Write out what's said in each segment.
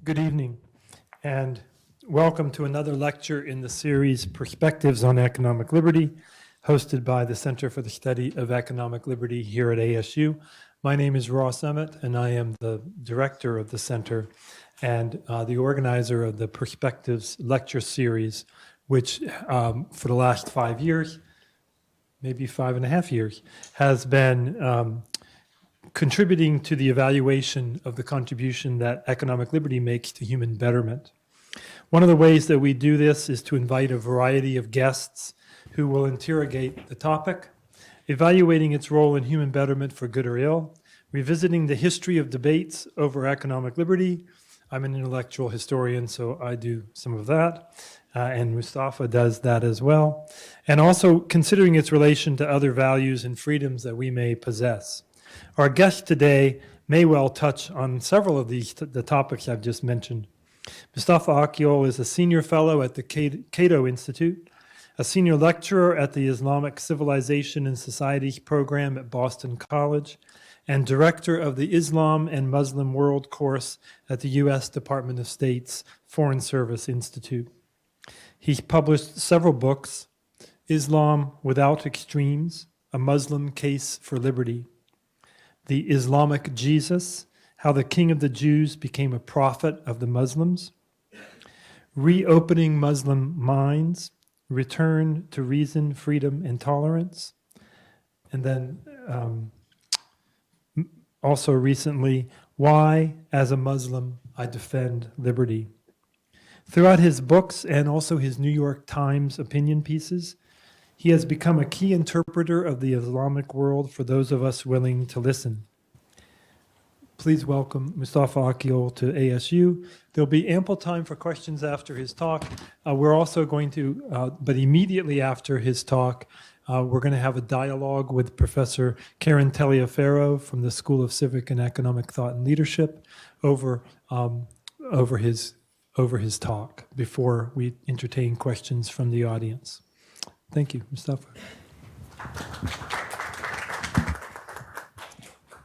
Good evening, and welcome to another lecture in the series Perspectives on Economic Liberty, hosted by the Center for the Study of Economic Liberty here at ASU. My name is Ross Emmett, and I am the director of the center and the organizer of the Perspectives lecture series, which for the last 5 years, maybe 5.5 years, has been contributing to the evaluation of the contribution that economic liberty makes to human betterment. One of the ways that we do this is to invite a variety of guests who will interrogate the topic, evaluating its role in human betterment for good or ill, revisiting the history of debates over economic liberty. I'm an intellectual historian, so I do some of that, and Mustafa does that as well, and also considering its relation to other values and freedoms that we may possess. Our guest today may well touch on several of the topics I've just mentioned. Mustafa Akyol is a senior fellow at the Cato Institute, a senior lecturer at the Islamic Civilization and Societies program at Boston College, and director of the Islam and Muslim World course at the U.S. Department of State's Foreign Service Institute. He's published several books: Islam Without Extremes, A Muslim Case for Liberty; The Islamic Jesus, How the King of the Jews Became a Prophet of the Muslims; Reopening Muslim Minds, Return to Reason, Freedom, and Tolerance; and then also recently, Why, as a Muslim, I Defend Liberty. Throughout his books and also his New York Times opinion pieces, he has become a key interpreter of the Islamic world for those of us willing to listen. Please welcome Mustafa Akyol to ASU. There'll be ample time for questions after his talk. We're also going to, but immediately after his talk, we're going to have a dialogue with Professor Karen Taliaferro from the School of Civic and Economic Thought and Leadership over his talk before we entertain questions from the audience. Thank you, Mustafa.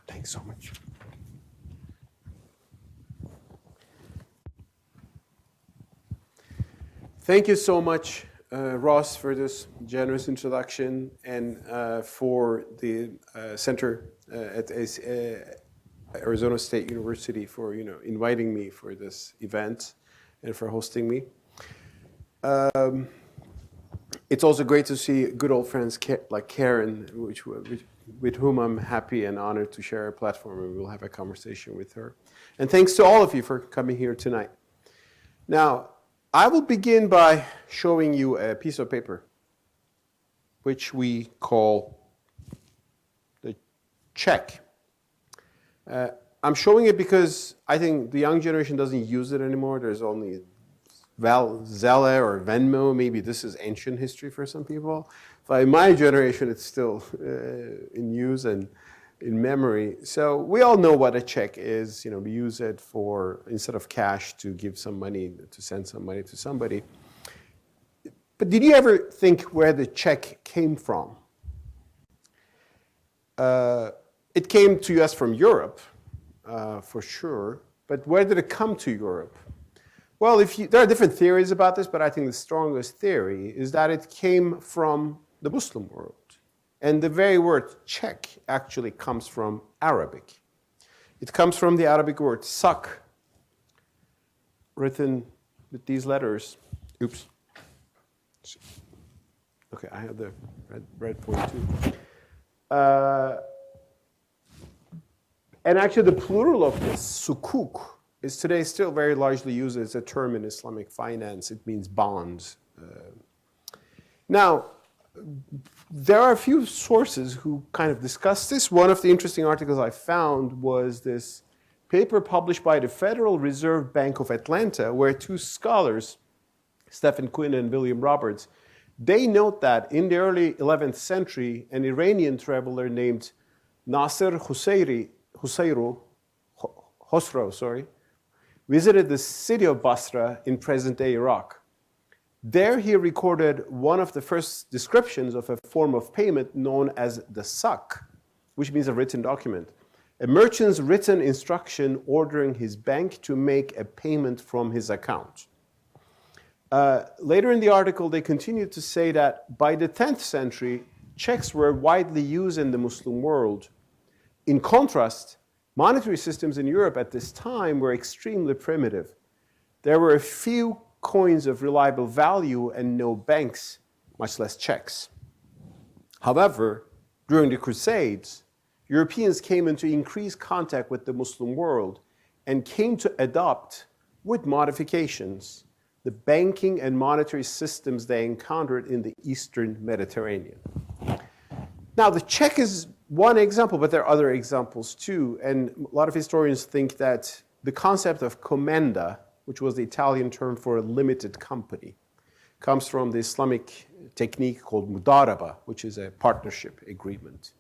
Thanks so much. Thank you so much, Ross, for this generous introduction, and for the center at Arizona State University for inviting me for this event and for hosting me. It's also great to see good old friends like Karen, with whom I'm happy and honored to share a platform, and we'll have a conversation with her. And thanks to all of you for coming here tonight. Now, I will begin by showing you a piece of paper, which we call the check. I'm showing it because I think the young generation doesn't use it anymore. There's only Zelle or Venmo. Maybe this is ancient history for some people. But in my generation, it's still in use and in memory. So we all know what a check is. We use it for, instead of cash, to give some money, to send some money to somebody. But did you ever think where the check came from? It came to us from Europe, for sure. But where did it come to Europe? Well, there are different theories about this, but I think the strongest theory is that it came from the Muslim world. And the very word check actually comes from Arabic. It comes from the Arabic word sak, written with these letters. Oops. Okay, I have the red point too. And actually the plural of this, sukuk, is today still very largely used as a term in Islamic finance. It means bonds. Now, there are a few sources who kind of discuss this. One of the interesting articles I found was this paper published by the Federal Reserve Bank of Atlanta, where two scholars, Stephen Quinn and William Roberts, they note that in the early 11th century, an Iranian traveler named Nasser Khosrow visited the city of Basra in present-day Iraq. There he recorded one of the first descriptions of a form of payment known as the sak, which means a written document. a merchant's written instruction ordering his bank to make a payment from his account. Later in the article, they continued to say that by the 10th century, checks were widely used in the Muslim world. In contrast, monetary systems in Europe at this time were extremely primitive. There were a few coins of reliable value and no banks, much less checks. However, during the Crusades, Europeans came into increased contact with the Muslim world and came to adopt, with modifications, the banking and monetary systems they encountered in the Eastern Mediterranean. Now, the check is one example, but there are other examples too. And a lot of historians think that the concept of commenda, which was the Italian term for a limited company, comes from the Islamic technique called mudaraba, which is a partnership agreement.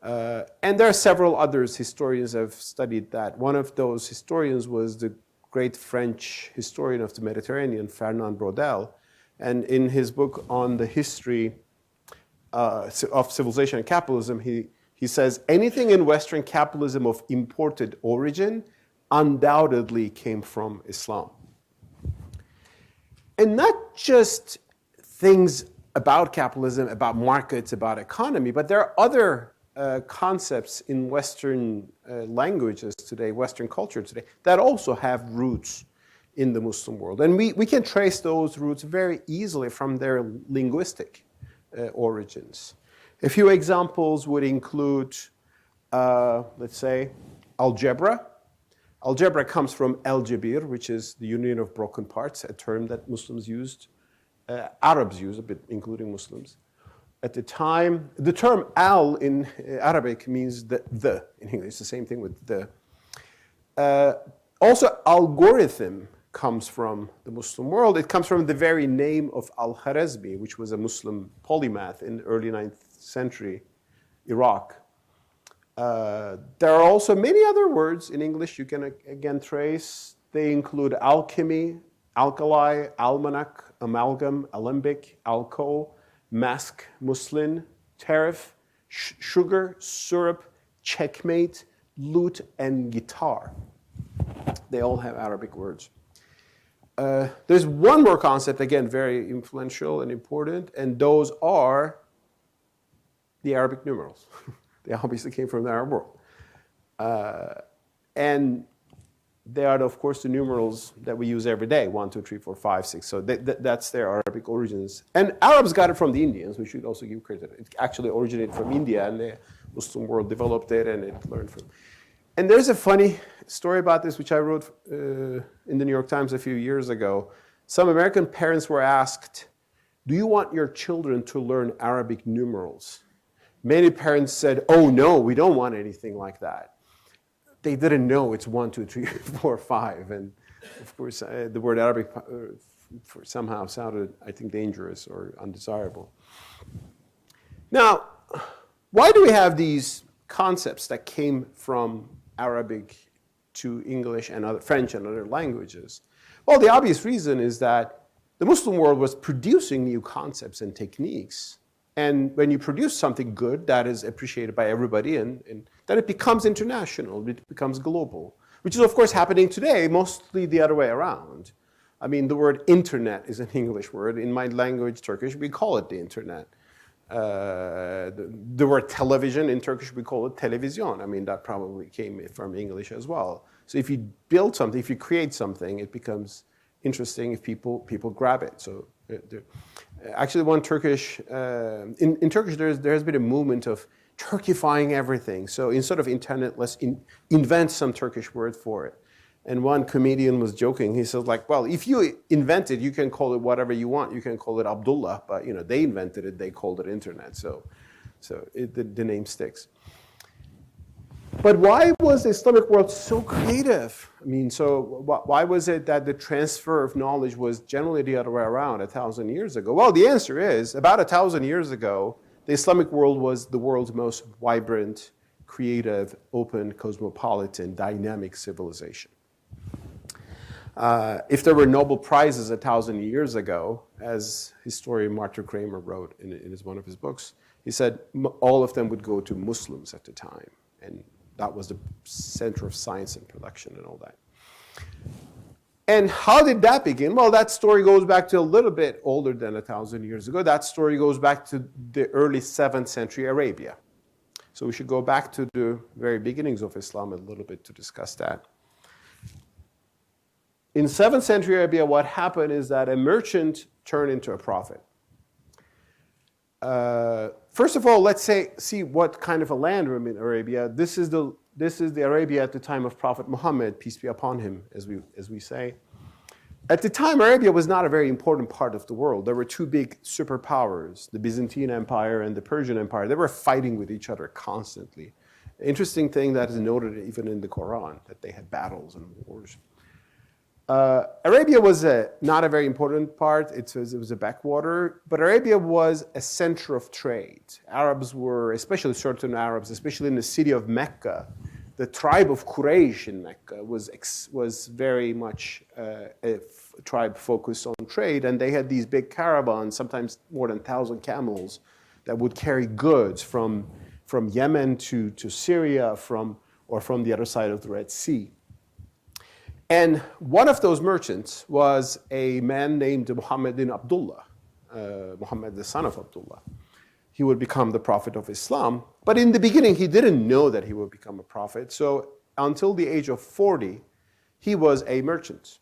And there are several others historians have studied that. One of those historians was the great French historian of the Mediterranean, Fernand Braudel. And in his book on the history of civilization and capitalism, he says, anything in Western capitalism of imported origin undoubtedly came from Islam. And not just things about capitalism, about markets, about economy, but there are other concepts in Western languages today, Western culture today, that also have roots in the Muslim world. And we can trace those roots very easily from their linguistic origins. A few examples would include, let's say, algebra. Algebra comes from al-jabir, which is the union of broken parts, a term that Muslims used, Arabs use a bit, including Muslims. At the time, the term al in Arabic means the in English. It's the same thing with the. Also, algorithm comes from the Muslim world. It comes from the very name of Al-Khwarizmi, which was a Muslim polymath in the early 9th century Iraq. There are also many other words in English you can again trace. They include alchemy, alkali, almanac, amalgam, alembic, alcohol, mask, muslin, tariff, sugar, syrup, checkmate, lute, and guitar. They all have Arabic words. There's one more concept, again, very influential and important, and those are the Arabic numerals. They obviously came from the Arab world. And they are, of course, the numerals that we use every day, 1, 2, 3, 4, 5, 6. So that's their Arabic origins. And Arabs got it from the Indians. We should also give credit. It actually originated from India, and the Muslim world developed it, and it learned from. And there's a funny story about this, which I wrote in the New York Times a few years ago. Some American parents were asked, do you want your children to learn Arabic numerals? Many parents said, oh, no, we don't want anything like that. They didn't know it's 1, 2, 3, 4, 5. And of course, the word Arabic somehow sounded, I think, dangerous or undesirable. Now, why do we have these concepts that came from Arabic to English and other French and other languages? Well, the obvious reason is that the Muslim world was producing new concepts and techniques. And when you produce something good that is appreciated by everybody, and then it becomes international, it becomes global, which is, of course, happening today, mostly the other way around. I mean, the word internet is an English word. In my language, Turkish, we call it the internet. The word television in Turkish, we call it televizyon. I mean, that probably came from English as well. So if you build something, if you create something, it becomes interesting if people grab it. So actually, one Turkish, in Turkish, there has been a movement of Turkifying everything. So instead of internet, let's invent some Turkish word for it. And one comedian was joking. He said, like, well, if you invent it, you can call it whatever you want. You can call it Abdullah, but they invented it. They called it internet. So the name sticks. But why was the Islamic world so creative? I mean, so why was it that the transfer of knowledge was generally the other way around 1,000 years ago? Well, the answer is, about 1,000 years ago, the Islamic world was the world's most vibrant, creative, open, cosmopolitan, dynamic civilization. If there were Nobel Prizes 1,000 years ago, as historian Martin Kramer wrote in one of his books, he said all of them would go to Muslims at the time. And that was the center of science and production and all that. And how did that begin? Well, that story goes back to a little bit older than 1,000 years ago. That story goes back to the early 7th century Arabia. So we should go back to the very beginnings of Islam a little bit to discuss that. In 7th century Arabia, what happened is that a merchant turned into a prophet. First of all, let's see what kind of a land we're in Arabia. This is the Arabia at the time of Prophet Muhammad, peace be upon him, as we say. At the time, Arabia was not a very important part of the world. There were two big superpowers, the Byzantine Empire and the Persian Empire. They were fighting with each other constantly. Interesting thing that is noted even in the Quran, that they had battles and wars. Arabia was not a very important part. It was a backwater, but Arabia was a center of trade. Arabs were, especially certain Arabs, especially in the city of Mecca, the tribe of Quraysh in Mecca was very much a tribe focused on trade, and they had these big caravans, sometimes more than 1,000 camels, that would carry goods from Yemen to Syria, or from the other side of the Red Sea. And one of those merchants was a man named Muhammad bin Abdullah, Muhammad the son of Abdullah. He would become the prophet of Islam. But in the beginning, he didn't know that he would become a prophet. So until the age of 40, he was a merchant.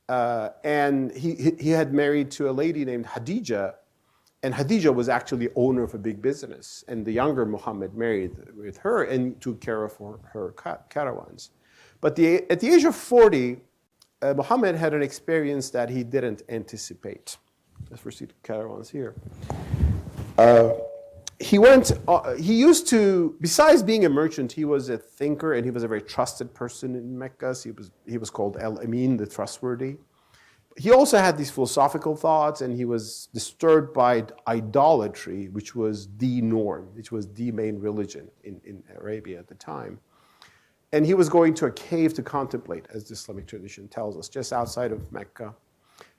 And he had married to a lady named Khadija. And Khadija was actually owner of a big business. And the younger Muhammad married with her and took care of her caravans. But at the age of 40, Muhammad had an experience that he didn't anticipate. Let's proceed to caravans here. He used to, besides being a merchant, he was a thinker and he was a very trusted person in Mecca. So he was called Al-Amin, the trustworthy. He also had these philosophical thoughts, and he was disturbed by idolatry, which was the norm, which was the main religion in Arabia at the time. And he was going to a cave to contemplate, as the Islamic tradition tells us, just outside of Mecca.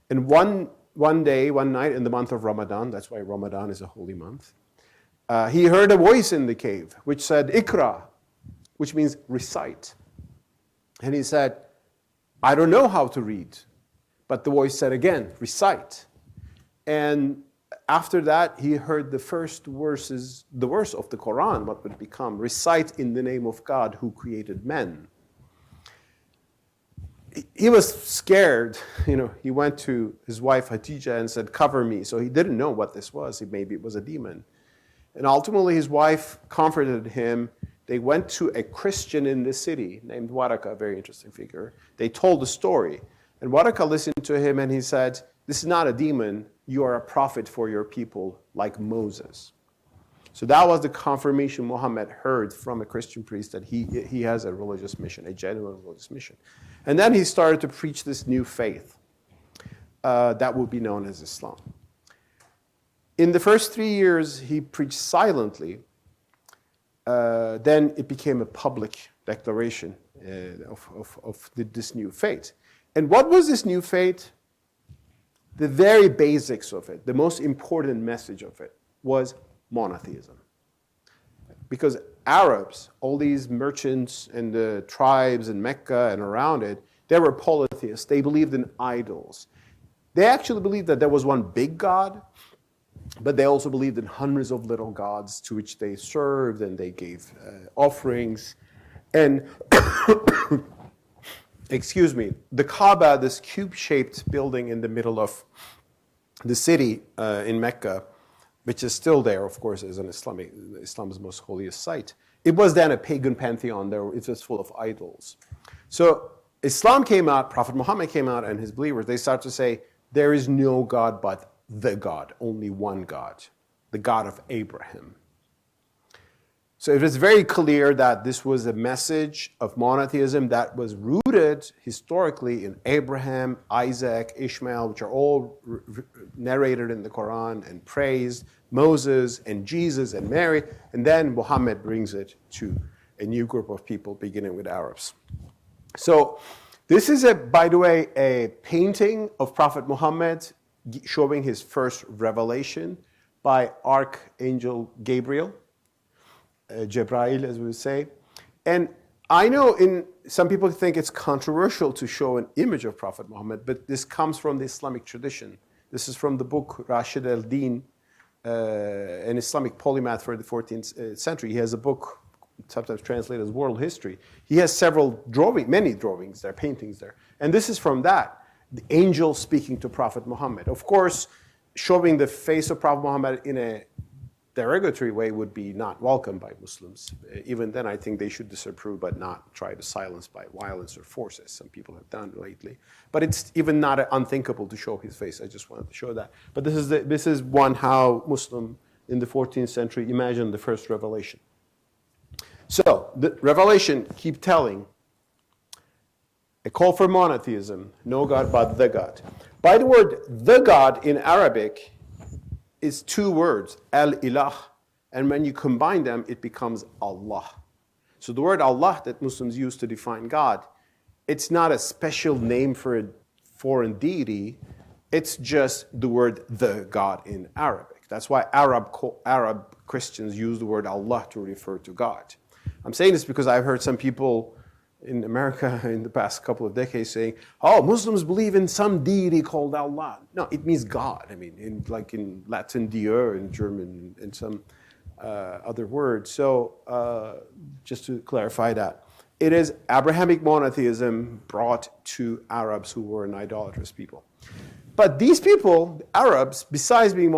And one night in the month of Ramadan, that's why Ramadan is a holy month, he heard a voice in the cave which said, "Ikra," which means recite. And he said, "I don't know how to read." But the voice said again, "Recite." And after that, he heard the first verses, the verse of the Quran, what would become, "Recite in the name of God who created men." He was scared. He went to his wife Khadija and said, "Cover me." So he didn't know what this was. Maybe it was a demon. And ultimately, his wife comforted him. They went to a Christian in the city named Waraka, a very interesting figure. They told the story. And Waraka listened to him and he said, "This is not a demon. You are a prophet for your people, like Moses." So that was the confirmation Muhammad heard from a Christian priest that he has a religious mission, a genuine religious mission. And then he started to preach this new faith that would be known as Islam. In the first 3 years, he preached silently. Then it became a public declaration of this new faith. And what was this new faith? The very basics of it, the most important message of it, was monotheism. Because Arabs, all these merchants and the tribes in Mecca and around it, they were polytheists. They believed in idols. They actually believed that there was one big God, but they also believed in hundreds of little gods to which they served and they gave offerings. And the Kaaba, this cube-shaped building in the middle of the city in Mecca, which is still there, of course, as Islam's most holiest site. It was then a pagan pantheon. It was full of idols. So Islam came out, Prophet Muhammad came out, and his believers, they started to say, there is no God but the God, only one God, the God of Abraham. So it was very clear that this was a message of monotheism that was rooted historically in Abraham, Isaac, Ishmael, which are all narrated in the Quran and praised, Moses and Jesus and Mary, and then Muhammad brings it to a new group of people, beginning with Arabs. So this is, by the way, a painting of Prophet Muhammad showing his first revelation by Archangel Gabriel. Jibreel, as we would say. And I know some people think it's controversial to show an image of Prophet Muhammad, but this comes from the Islamic tradition. This is from the book Rashid al-Din, an Islamic polymath for the 14th century. He has a book, sometimes translated as World History. He has many drawings there, paintings there. And this is from that, the angel speaking to Prophet Muhammad. Of course, showing the face of Prophet Muhammad in a derogatory way would be not welcome by Muslims. Even then, I think they should disapprove, but not try to silence by violence or force, as some people have done lately. But it's even not unthinkable to show his face. I just wanted to show that. But this is one how Muslim in the 14th century imagined the first revelation. So the revelation keep telling a call for monotheism, no God but the God. By the word the God in Arabic is two words, al-ilah, and when you combine them, it becomes Allah. So the word Allah that Muslims use to define God, it's not a special name for a foreign deity, it's just the word the God in Arabic. That's why Arab Christians use the word Allah to refer to God. I'm saying this because I've heard some people in America in the past couple of decades saying, oh, Muslims believe in some deity called Allah. No, it means God. I mean, in Latin, Dieu, in German, and some other words. So just to clarify that. It is Abrahamic monotheism brought to Arabs who were an idolatrous people. But these people, Arabs, besides being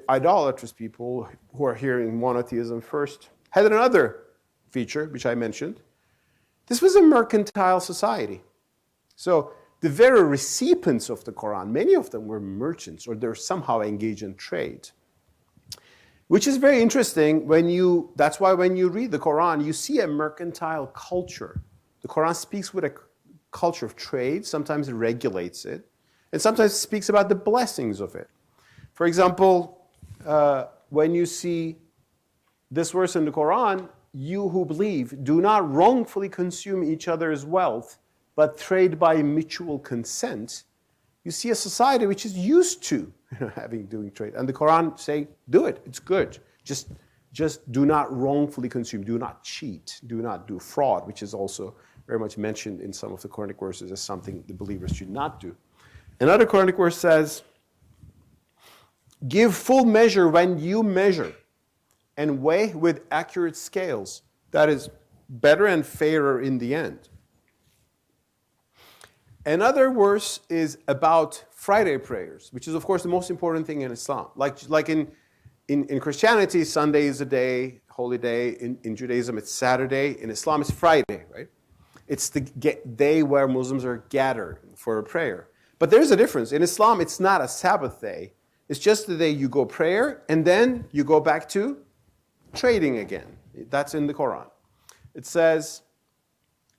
idolatrous people who are hearing monotheism first, had another feature, which I mentioned. This was a mercantile society. So the very recipients of the Quran, many of them were merchants or they're somehow engaged in trade. Which is very interesting that's why when you read the Quran, you see a mercantile culture. The Quran speaks with a culture of trade, sometimes it regulates it, and sometimes it speaks about the blessings of it. For example, when you see this verse in the Quran, you who believe, do not wrongfully consume each other's wealth, but trade by mutual consent. You see a society which is used to doing trade. And the Quran say, do it, it's good. Just do not wrongfully consume, do not cheat, do not do fraud, which is also very much mentioned in some of the Quranic verses as something the believers should not do. Another Quranic verse says, give full measure when you measure, and weigh with accurate scales. That is better and fairer in the end. Another verse is about Friday prayers, which is, of course, the most important thing in Islam. Like in Christianity, Sunday is a day, holy day. In Judaism, it's Saturday. In Islam, it's Friday, right? It's the day where Muslims are gathered for a prayer. But there's a difference. In Islam, it's not a Sabbath day. It's just the day you go prayer, and then you go back to trading again. That's in the Quran. It says,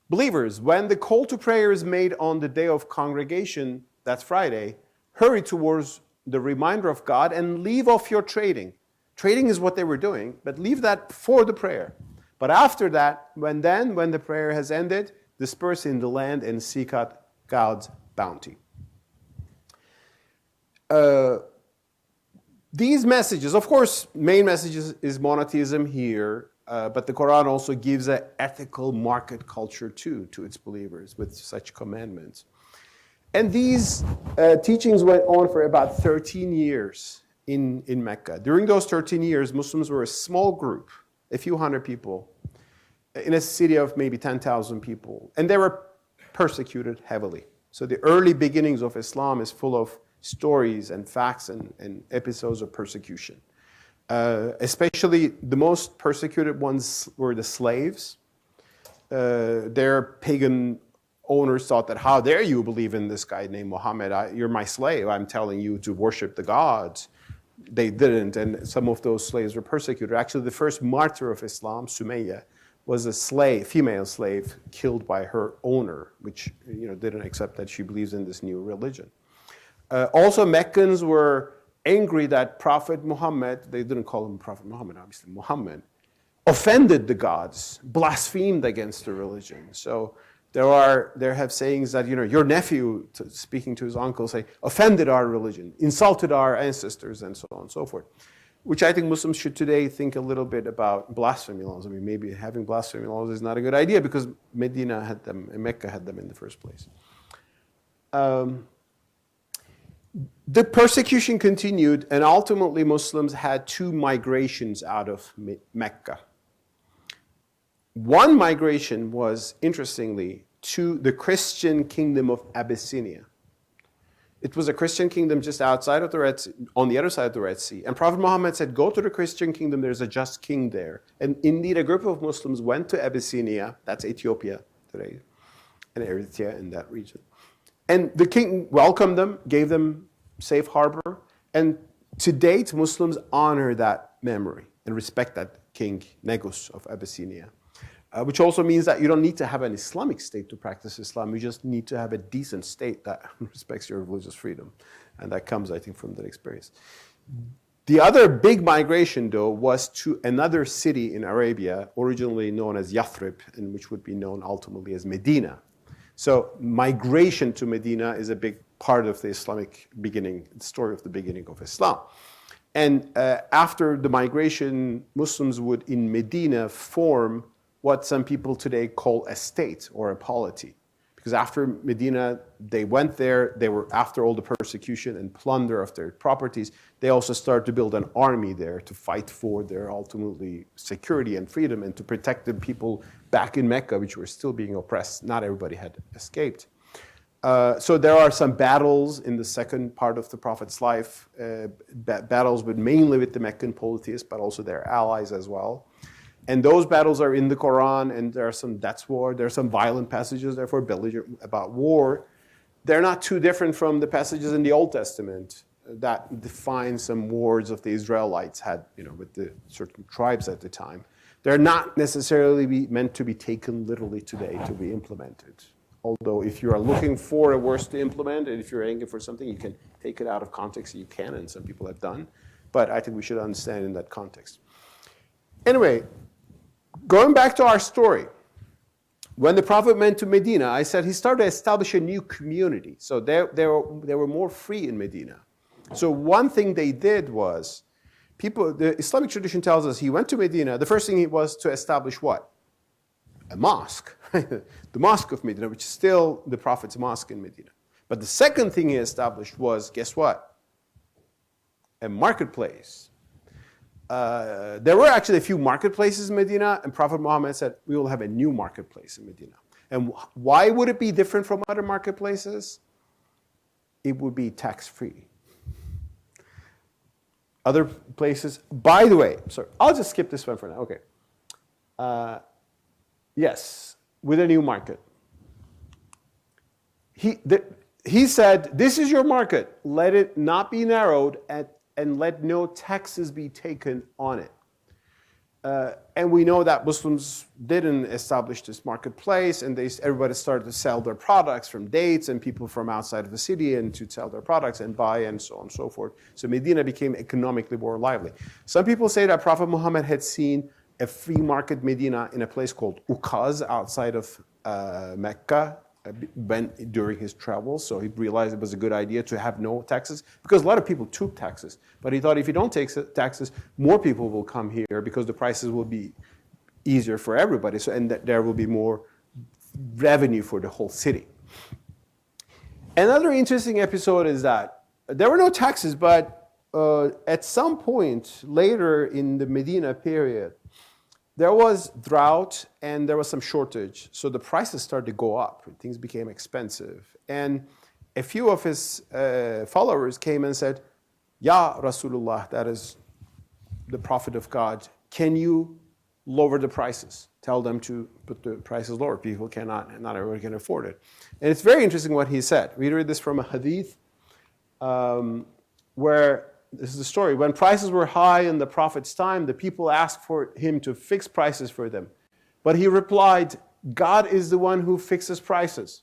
believers, when the call to prayer is made on the day of congregation, that's Friday, hurry towards the reminder of God and leave off your trading. Trading is what they were doing, but leave that for the prayer. But after that, when the prayer has ended, disperse in the land and seek out God's bounty. These messages, of course, main messages is monotheism here, but the Quran also gives an ethical market culture too to its believers with such commandments. And these teachings went on for about 13 years in Mecca. During those 13 years, Muslims were a small group, a few hundred people, in a city of maybe 10,000 people, and they were persecuted heavily. So the early beginnings of Islam is full of stories and facts and episodes of persecution. Especially the most persecuted ones were the slaves. Their pagan owners thought that, how dare you believe in this guy named Muhammad? You're my slave. I'm telling you to worship the gods. They didn't, and some of those slaves were persecuted. Actually, the first martyr of Islam, Sumayya, was a female slave, killed by her owner, which didn't accept that she believes in this new religion. Also, Meccans were angry that Prophet Muhammad, they didn't call him Prophet Muhammad, obviously, Muhammad, offended the gods, blasphemed against the religion. So there have sayings that, your nephew, speaking to his uncle, say, offended our religion, insulted our ancestors, and so on and so forth. which I think Muslims should today think a little bit about blasphemy laws. I mean, maybe having blasphemy laws is not a good idea because Medina had them and Mecca had them in the first place. The persecution continued, and ultimately Muslims had two migrations out of Mecca. One migration was, interestingly, to the Christian kingdom of Abyssinia. It was a Christian kingdom just outside of the Red Sea, on the other side of the Red Sea. And Prophet Muhammad said, go to the Christian kingdom, there's a just king there. And indeed, a group of Muslims went to Abyssinia, that's Ethiopia today, and Eritrea in that region. And the king welcomed them, gave them safe harbor. And to date, Muslims honor that memory and respect that king, Negus of Abyssinia. Which also means that you don't need to have an Islamic state to practice Islam. You just need to have a decent state that respects your religious freedom. And that comes, I think, from that experience. The other big migration, though, was to another city in Arabia, originally known as Yathrib, and which would be known ultimately as Medina. So migration to Medina is a big part of the Islamic beginning, the story of the beginning of Islam. And after the migration, Muslims would, in Medina, form what some people today call a state or a polity. Because after Medina, they went there, they were, after all the persecution and plunder of their properties, they also started to build an army there to fight for their ultimately security and freedom and to protect the people back in Mecca, which were still being oppressed. Not everybody had escaped. So there are some battles in the second part of the Prophet's life, battles mainly with the Meccan polytheists, but also their allies as well. And those battles are in the Quran, and there are some death war. There are some violent passages, therefore, belligerent about war. They're not too different from the passages in the Old Testament that define some wars of the Israelites had, with the certain tribes at the time. They're not necessarily meant to be taken literally today to be implemented. Although if you are looking for a verse to implement, and if you're angry for something, you can take it out of context. You can, and some people have done. But I think we should understand in that context. Anyway, going back to our story, when the Prophet went to Medina, I said he started to establish a new community. So they were more free in Medina. So one thing they did was, the Islamic tradition tells us he went to Medina. The first thing was to establish what? A mosque, the Mosque of Medina, which is still the Prophet's mosque in Medina. But the second thing he established was, guess what? A marketplace. There were actually a few marketplaces in Medina, and Prophet Muhammad said, we will have a new marketplace in Medina. And why would it be different from other marketplaces? It would be tax-free. Other places, by the way, sorry, I'll just skip this one for now. Okay. Yes, with a new market. He said, this is your market. Let it not be narrowed and let no taxes be taken on it. And we know that Muslims didn't establish this marketplace, and everybody started to sell their products from dates and people from outside of the city and to sell their products and buy and so on and so forth. So Medina became economically more lively. Some people say that Prophet Muhammad had seen a free market Medina in a place called Ukaz outside of Mecca during his travels. So he realized it was a good idea to have no taxes because a lot of people took taxes. But he thought if you don't take taxes, more people will come here because the prices will be easier for everybody. So, and there will be more revenue for the whole city. Another interesting episode is that there were no taxes, but at some point later in the Medina period, there was drought and there was some shortage. So the prices started to go up. Things became expensive. And a few of his followers came and said, Ya Rasulullah, that is the Prophet of God, can you lower the prices? Tell them to put the prices lower. People cannot, not everyone can afford it. And it's very interesting what he said. We read this from a hadith where this is the story. When prices were high in the Prophet's time, the people asked for him to fix prices for them. But he replied, God is the one who fixes prices.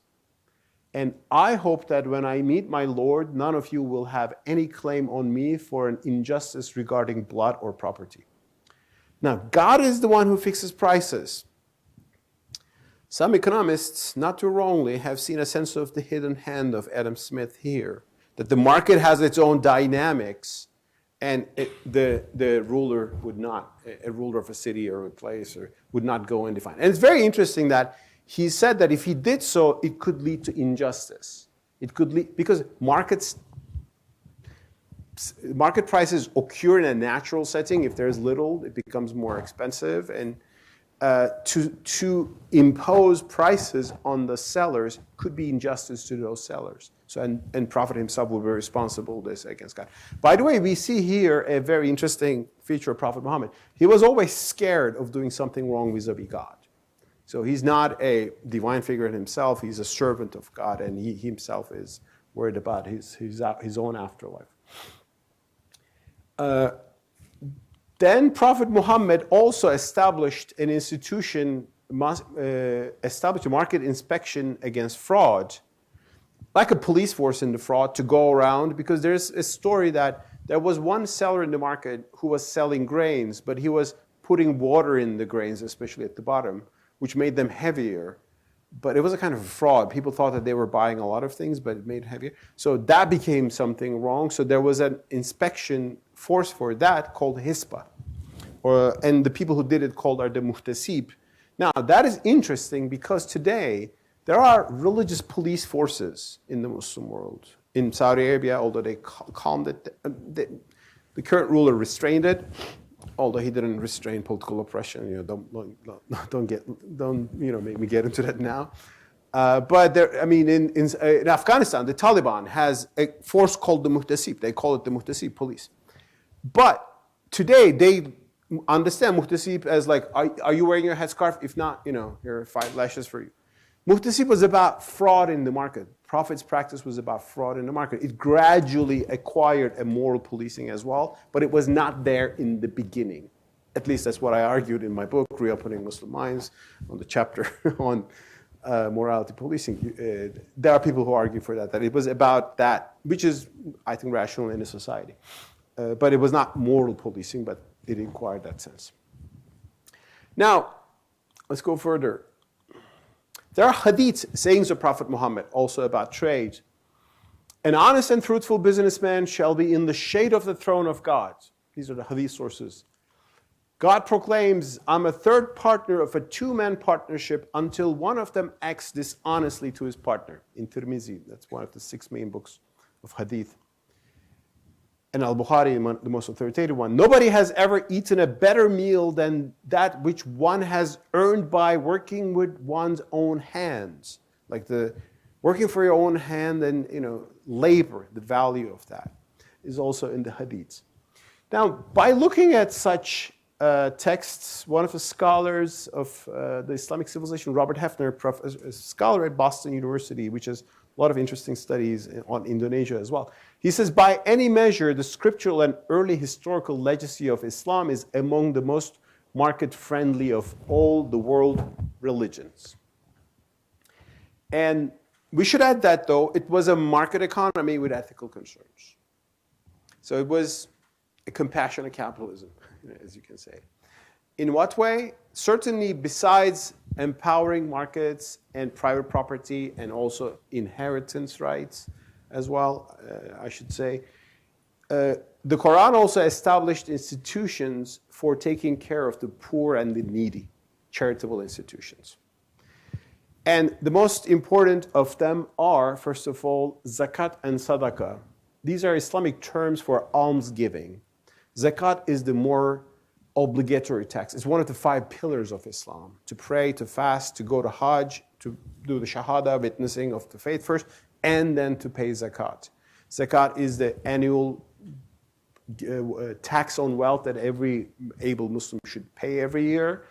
And I hope that when I meet my Lord, none of you will have any claim on me for an injustice regarding blood or property. Now, God is the one who fixes prices. Some economists, not too wrongly, have seen a sense of the hidden hand of Adam Smith here. That the market has its own dynamics, And the ruler would not, a ruler of a city or a place, or would not go and define. And it's very interesting that he said that if he did so, it could lead to injustice. It could lead, because market prices occur in a natural setting. If there's little, it becomes more expensive. And to impose prices on the sellers could be injustice to those sellers. So, and Prophet himself will be responsible for this against God. By the way, we see here a very interesting feature of Prophet Muhammad. He was always scared of doing something wrong vis-a-vis God. So he's not a divine figure in himself. He's a servant of God, and he himself is worried about his own afterlife. Then Prophet Muhammad also established an institution, established a market inspection against fraud, like a police force in the fraud, to go around, because there's a story that there was one seller in the market who was selling grains, but he was putting water in the grains, especially at the bottom, which made them heavier. But it was a kind of fraud. People thought that they were buying a lot of things, but it made it heavier. So that became something wrong. So there was an inspection force for that called Hispa. And the people who did it are the Muhtasib. Now, that is interesting because today, there are religious police forces in the Muslim world. In Saudi Arabia, although they calmed it, the current ruler restrained it, although he didn't restrain political oppression. Don't make me get into that now. But there, I mean, in Afghanistan, the Taliban has a force called the Muhtasib. They call it the Muhtasib police. But today they understand Muhtasib as like, are you wearing your headscarf? If not, here are 5 lashes for you. Muhtasib was about fraud in the market. Prophet's practice was about fraud in the market. It gradually acquired a moral policing as well, but it was not there in the beginning. At least that's what I argued in my book, Reopening Muslim Minds, on the chapter on morality policing. There are people who argue for that it was about that, which is, I think, rational in a society. But it was not moral policing, but it acquired that sense. Now, let's go further. There are hadiths, sayings of Prophet Muhammad, also about trade. An honest and fruitful businessman shall be in the shade of the throne of God. These are the hadith sources. God proclaims, I'm a third partner of a 2-man partnership until one of them acts dishonestly to his partner. In Tirmizi, that's one of the 6 main books of hadith. And Al-Bukhari, the most authoritative one. Nobody has ever eaten a better meal than that which one has earned by working with one's own hands. Like the working for your own hand and labor, the value of that is also in the hadiths. Now, by looking at such texts, one of the scholars of the Islamic civilization, Robert Hefner, a scholar at Boston University, which has a lot of interesting studies on Indonesia as well. He says, by any measure, the scriptural and early historical legacy of Islam is among the most market-friendly of all the world religions. And we should add that, though, it was a market economy with ethical concerns. So it was a compassionate capitalism, as you can say. In what way? Certainly, besides empowering markets and private property and also inheritance rights as well, I should say. The Quran also established institutions for taking care of the poor and the needy, charitable institutions. And the most important of them are, first of all, zakat and sadaqah. These are Islamic terms for almsgiving. Zakat is the more obligatory tax. It's one of the 5 pillars of Islam. To pray, to fast, to go to Hajj, to do the Shahada, witnessing of the faith first, and then to pay zakat. Zakat is the annual tax on wealth that every able Muslim should pay every year.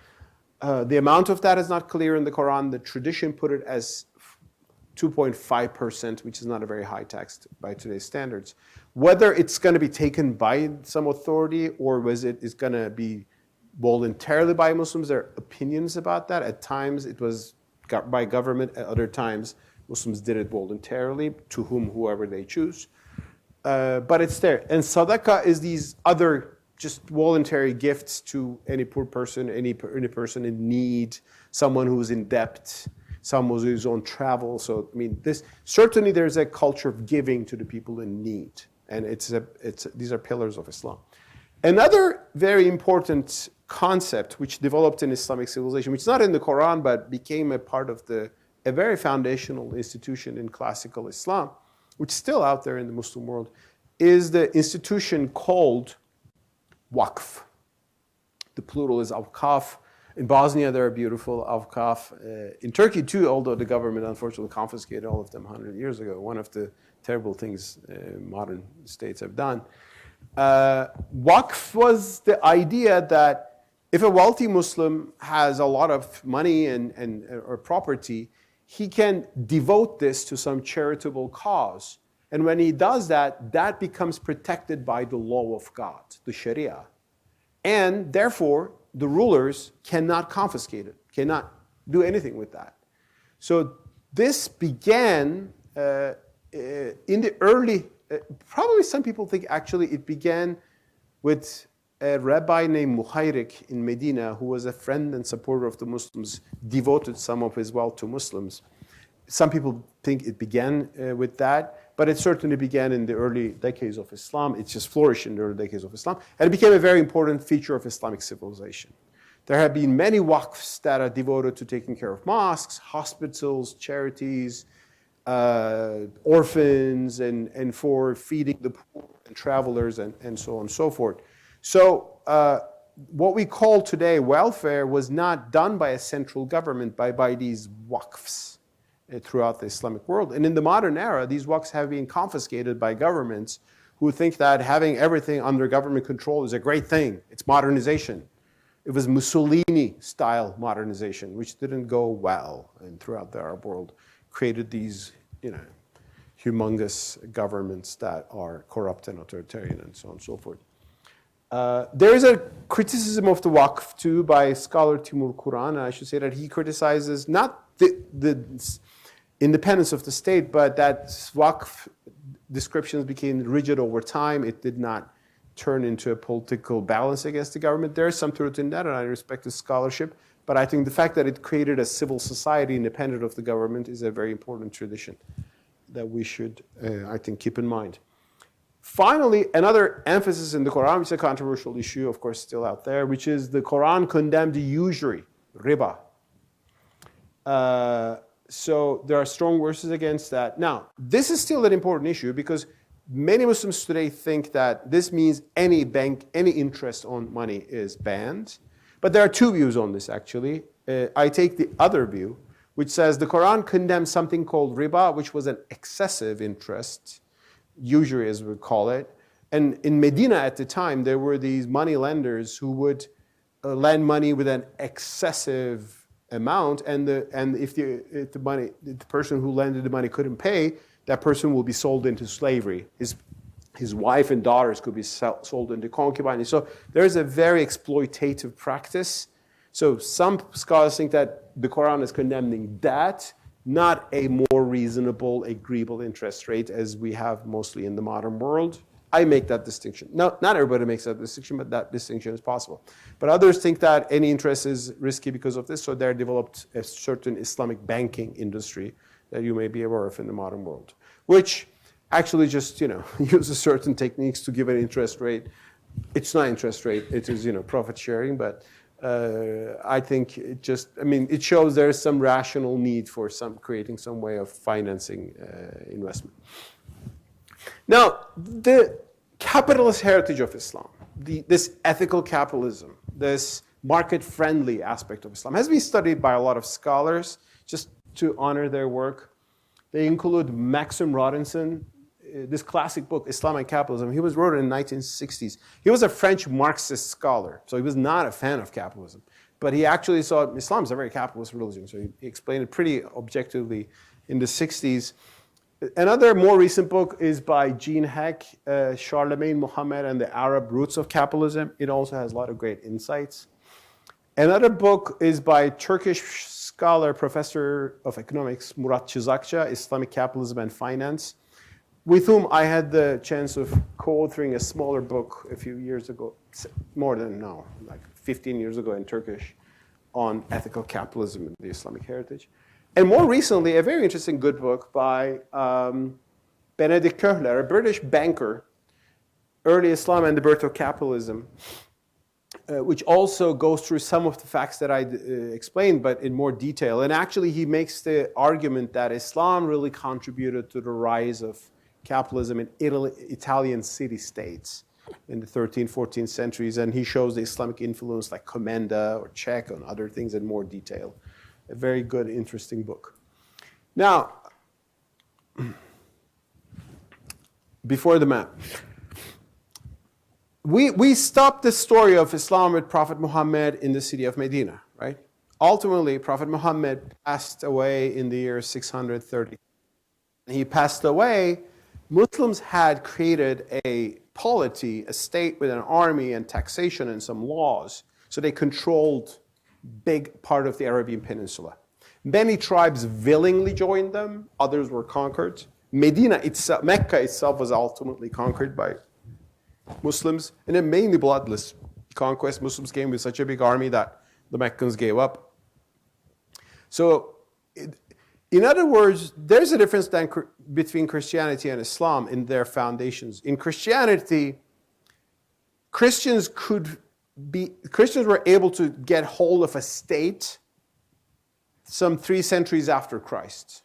The amount of that is not clear in the Quran. The tradition put it as 2.5%, which is not a very high tax by today's standards. Whether it's going to be taken by some authority or was it's going to be voluntarily by Muslims, there are opinions about that. At times it was by government, at other times Muslims did it voluntarily to whoever they choose. But it's there. And sadaqah is these other just voluntary gifts to any poor person, any person in need, someone who's in debt, someone who's on travel. So, I mean, certainly there's a culture of giving to the people in need. And these are pillars of Islam. Another very important concept which developed in Islamic civilization, which is not in the Quran but became a part of a very foundational institution in classical Islam, which is still out there in the Muslim world, is the institution called waqf. The plural is awqaf. In Bosnia, there are beautiful awqaf. In Turkey, too, although the government unfortunately confiscated all of them 100 years ago, one of the terrible things modern states have done. Waqf was the idea that if a wealthy Muslim has a lot of money or property, he can devote this to some charitable cause. And when he does that, that becomes protected by the law of God, the Sharia. And therefore, the rulers cannot confiscate it, cannot do anything with that. So this began in the early, probably some people think actually it began with a rabbi named Muhayrik in Medina, who was a friend and supporter of the Muslims, devoted some of his wealth to Muslims. Some people think it began with that, but it certainly began in the early decades of Islam. It just flourished in the early decades of Islam, and it became a very important feature of Islamic civilization. There have been many waqfs that are devoted to taking care of mosques, hospitals, charities, orphans, and for feeding the poor and travelers, and so on and so forth. So what we call today welfare was not done by a central government, by these waqfs throughout the Islamic world. And in the modern era, these waqfs have been confiscated by governments who think that having everything under government control is a great thing. It's modernization. It was Mussolini-style modernization, which didn't go well, and throughout the Arab world created these, humongous governments that are corrupt and authoritarian, and so on and so forth. There is a criticism of the waqf, too, by scholar Timur Kuran. I should say that he criticizes not the independence of the state, but that waqf descriptions became rigid over time. It did not turn into a political balance against the government. There is some truth in that, and I respect the scholarship. But I think the fact that it created a civil society independent of the government is a very important tradition that we should, I think, keep in mind. Finally, another emphasis in the Quran, which is a controversial issue, of course, still out there, which is the Quran condemned usury, riba. So there are strong verses against that. Now, this is still an important issue because many Muslims today think that this means any bank, any interest on money is banned. But there are two views on this, actually. I take the other view, which says the Quran condemns something called riba, which was an excessive interest, usury as we call it. And in Medina at the time, there were these money lenders who would lend money with an excessive amount, and if the person who lended the money couldn't pay, that person will be sold into slavery. His wife and daughters could be sold into concubines. So there is a very exploitative practice. So some scholars think that the Quran is condemning that, not a more reasonable, agreeable interest rate as we have mostly in the modern world. I make that distinction. No, not everybody makes that distinction, but that distinction is possible. But others think that any interest is risky because of this, so there developed a certain Islamic banking industry that you may be aware of in the modern world, which actually just uses certain techniques to give an interest rate. It's not interest rate, it is profit sharing, but I think it shows there is some rational need for creating some way of financing investment. Now, the capitalist heritage of Islam, this ethical capitalism, this market-friendly aspect of Islam, has been studied by a lot of scholars just to honor their work. They include Maxim Rodinson, this classic book, Islamic Capitalism. He was wrote in the 1960s. He was a French Marxist scholar, so he was not a fan of capitalism. But he actually saw Islam as a very capitalist religion, so he explained it pretty objectively in the 60s. Another more recent book is by Jean Heck, Charlemagne Mohammed and the Arab Roots of Capitalism. It also has a lot of great insights. Another book is by Turkish scholar, professor of economics, Murat Çizakça, Islamic Capitalism and Finance, with whom I had the chance of co-authoring a smaller book a few years ago, more than now, like 15 years ago in Turkish, on ethical capitalism and the Islamic heritage. And more recently, a very interesting good book by Benedict Köhler, a British banker Early Islam and the Birth of Capitalism, which also goes through some of the facts that I explained, but in more detail. And actually, he makes the argument that Islam really contributed to the rise of capitalism in Italian city-states in the 13th, 14th centuries. And he shows the Islamic influence like Comenda or Czech and other things in more detail. A very good, interesting book. Now, before the map. We stopped the story of Islam with Prophet Muhammad in the city of Medina, right? Ultimately, Prophet Muhammad passed away in the year 630. He passed away. Muslims had created a polity, a state with an army and taxation and some laws. So they controlled big part of the Arabian Peninsula. Many tribes willingly joined them. Others were conquered. Medina itself, Mecca itself was ultimately conquered by Muslims, and a mainly bloodless conquest. Muslims came with such a big army that the Meccans gave up. So, in other words, there's a difference between Christianity and Islam in their foundations. In Christianity, Christians were able to get hold of a state some 3 centuries after Christ.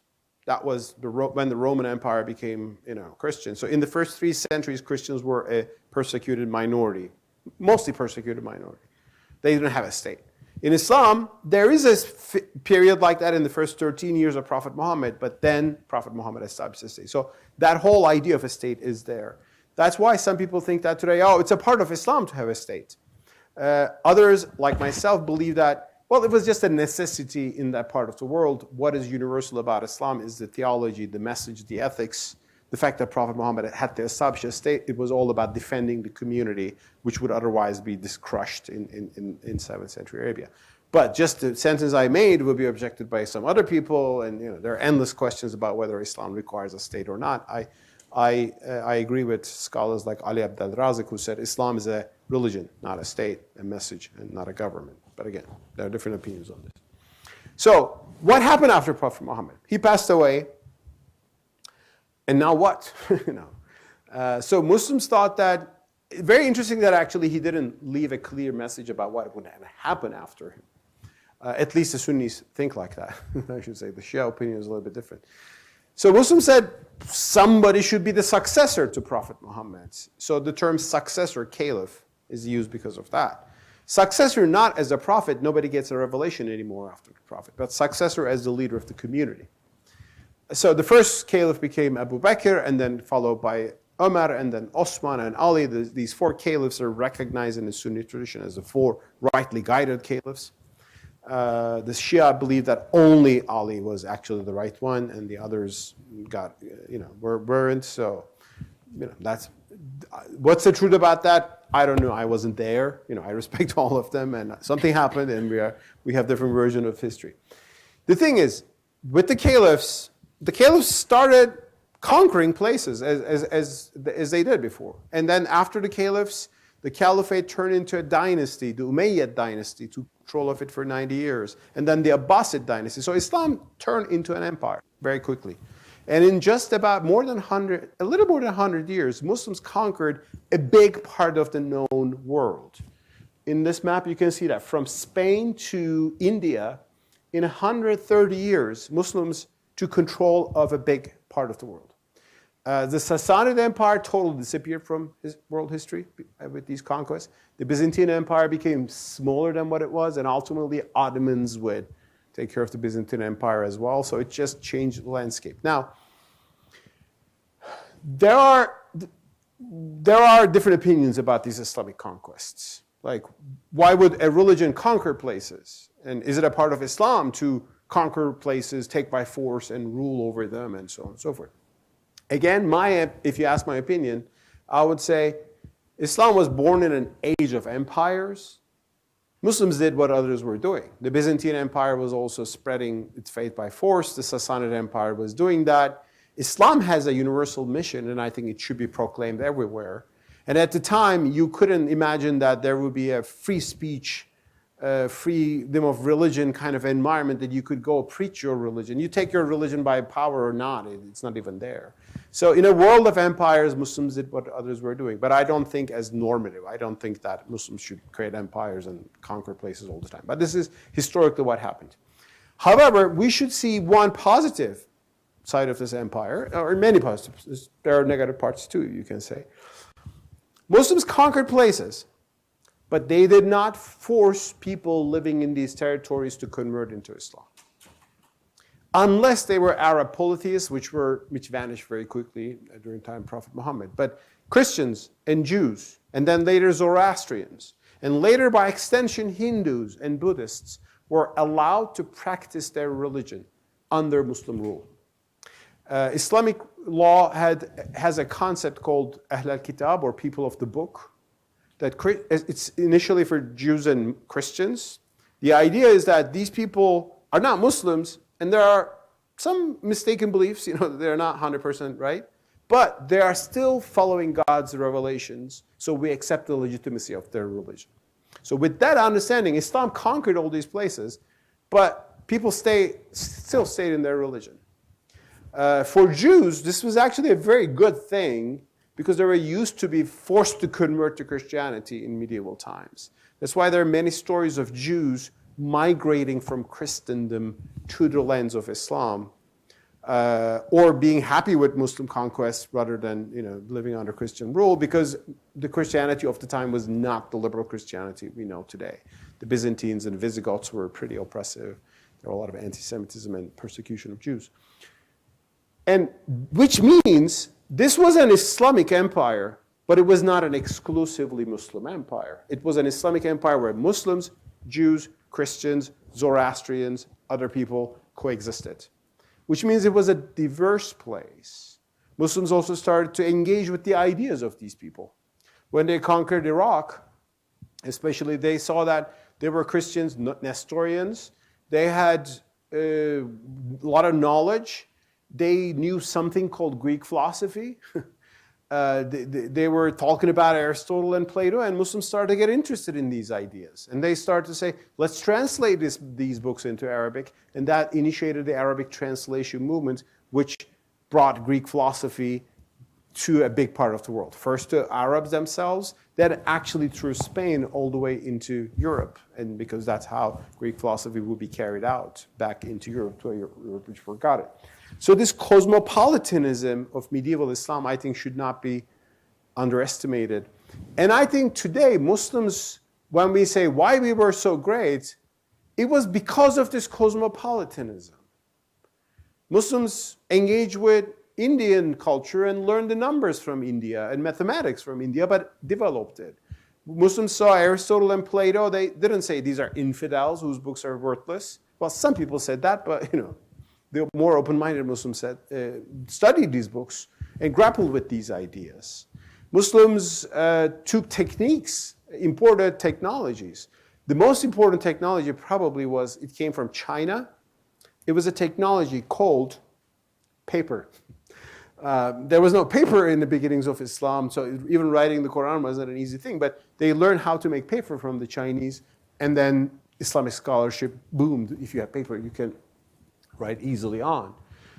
That was when the Roman Empire became, Christian. So in the first 3 centuries, Christians were a persecuted minority, mostly persecuted minority. They didn't have a state. In Islam, there is a period like that in the first 13 years of Prophet Muhammad, but then Prophet Muhammad established a state. So that whole idea of a state is there. That's why some people think that today, it's a part of Islam to have a state. Others, like myself, believe that it was just a necessity in that part of the world. What is universal about Islam is the theology, the message, the ethics, the fact that Prophet Muhammad had to establish a state. It was all about defending the community, which would otherwise be crushed in 7th century Arabia. But just the sentence I made will be objected by some other people, and there are endless questions about whether Islam requires a state or not. I agree with scholars like Ali Abdel Razik, who said Islam is a religion, not a state, a message, and not a government. But again, there are different opinions on this. So, what happened after Prophet Muhammad? He passed away, and now what? So Muslims thought that, very interesting that actually he didn't leave a clear message about what would happen after him. At least the Sunnis think like that. I should say the Shia opinion is a little bit different. So Muslims said somebody should be the successor to Prophet Muhammad. So the term successor, caliph, is used because of that. Successor not as a prophet, nobody gets a revelation anymore after the prophet, but successor as the leader of the community. So the first caliph became Abu Bakr, and then followed by Umar, and then Osman and Ali. These 4 caliphs are recognized in the Sunni tradition as the 4 rightly guided caliphs. The Shia believe that only Ali was actually the right one, and the others weren't. So, that's what's the truth about that? I don't know. I wasn't there. I respect all of them, and something happened, and we have different version of history. The thing is, with the caliphs started conquering places as they did before, and then after the caliphs, the caliphate turned into a dynasty, the Umayyad dynasty, took control of it for 90 years, and then the Abbasid dynasty. So Islam turned into an empire very quickly. And in just about a little more than 100 years, Muslims conquered a big part of the known world. In this map, you can see that from Spain to India, in 130 years, Muslims took control of a big part of the world. The Sassanid Empire totally disappeared from world history with these conquests. The Byzantine Empire became smaller than what it was, and ultimately Ottomans would take care of the Byzantine Empire as well. So it just changed the landscape. Now, there are different opinions about these Islamic conquests. Like, why would a religion conquer places? And is it a part of Islam to conquer places, take by force, and rule over them, and so on and so forth? Again, if you ask my opinion, I would say Islam was born in an age of empires. Muslims did what others were doing. The Byzantine Empire was also spreading its faith by force. The Sassanid Empire was doing that. Islam has a universal mission, and I think it should be proclaimed everywhere. And at the time, you couldn't imagine that there would be a free speech, freedom of religion kind of environment that you could go preach your religion. You take your religion by power or not, it's not even there. So in a world of empires, Muslims did what others were doing. But I don't think as normative. I don't think that Muslims should create empires and conquer places all the time. But this is historically what happened. However, we should see one positive side of this empire, or many positives. There are negative parts too, you can say. Muslims conquered places, but they did not force people living in these territories to convert into Islam. Unless they were Arab polytheists, which vanished very quickly during the time of Prophet Muhammad. But Christians and Jews, and then later Zoroastrians, and later by extension Hindus and Buddhists were allowed to practice their religion under Muslim rule. Islamic law has a concept called Ahl al-Kitab, or people of the book, that it's initially for Jews and Christians. The idea is that these people are not Muslims, and there are some mistaken beliefs, they're not 100% right, but they are still following God's revelations, so we accept the legitimacy of their religion. So with that understanding, Islam conquered all these places, but people still stayed in their religion. For Jews, this was actually a very good thing because they were used to be forced to convert to Christianity in medieval times. That's why there are many stories of Jews migrating from Christendom to the lands of Islam, or being happy with Muslim conquest rather than living under Christian rule, because the Christianity of the time was not the liberal Christianity we know today. The Byzantines and Visigoths were pretty oppressive. There were a lot of anti-Semitism and persecution of Jews. And which means this was an Islamic empire, but it was not an exclusively Muslim empire. It was an Islamic empire where Muslims, Jews, Christians, Zoroastrians, other people coexisted, which means it was a diverse place. Muslims also started to engage with the ideas of these people. When they conquered Iraq, especially, they saw that there were Christians, Nestorians. They had a lot of knowledge. They knew something called Greek philosophy. They were talking about Aristotle and Plato, and Muslims started to get interested in these ideas. And they started to say, let's translate these books into Arabic. And that initiated the Arabic translation movement, which brought Greek philosophy to a big part of the world. First to Arabs themselves, then actually through Spain all the way into Europe. And because that's how Greek philosophy would be carried out back into Europe, to Europe which forgot it. So this cosmopolitanism of medieval Islam, I think, should not be underestimated. And I think today, Muslims, when we say why we were so great, it was because of this cosmopolitanism. Muslims engage with Indian culture and learned the numbers from India and mathematics from India, but developed it. Muslims saw Aristotle and Plato. They didn't say these are infidels whose books are worthless. Well, some people said that, but the more open-minded Muslims said, studied these books and grappled with these ideas. Muslims took techniques, imported technologies. The most important technology probably it came from China. It was a technology called paper. There was no paper in the beginnings of Islam, so even writing the Quran wasn't an easy thing, but they learned how to make paper from the Chinese, and then Islamic scholarship boomed. If you have paper, you can write easily on.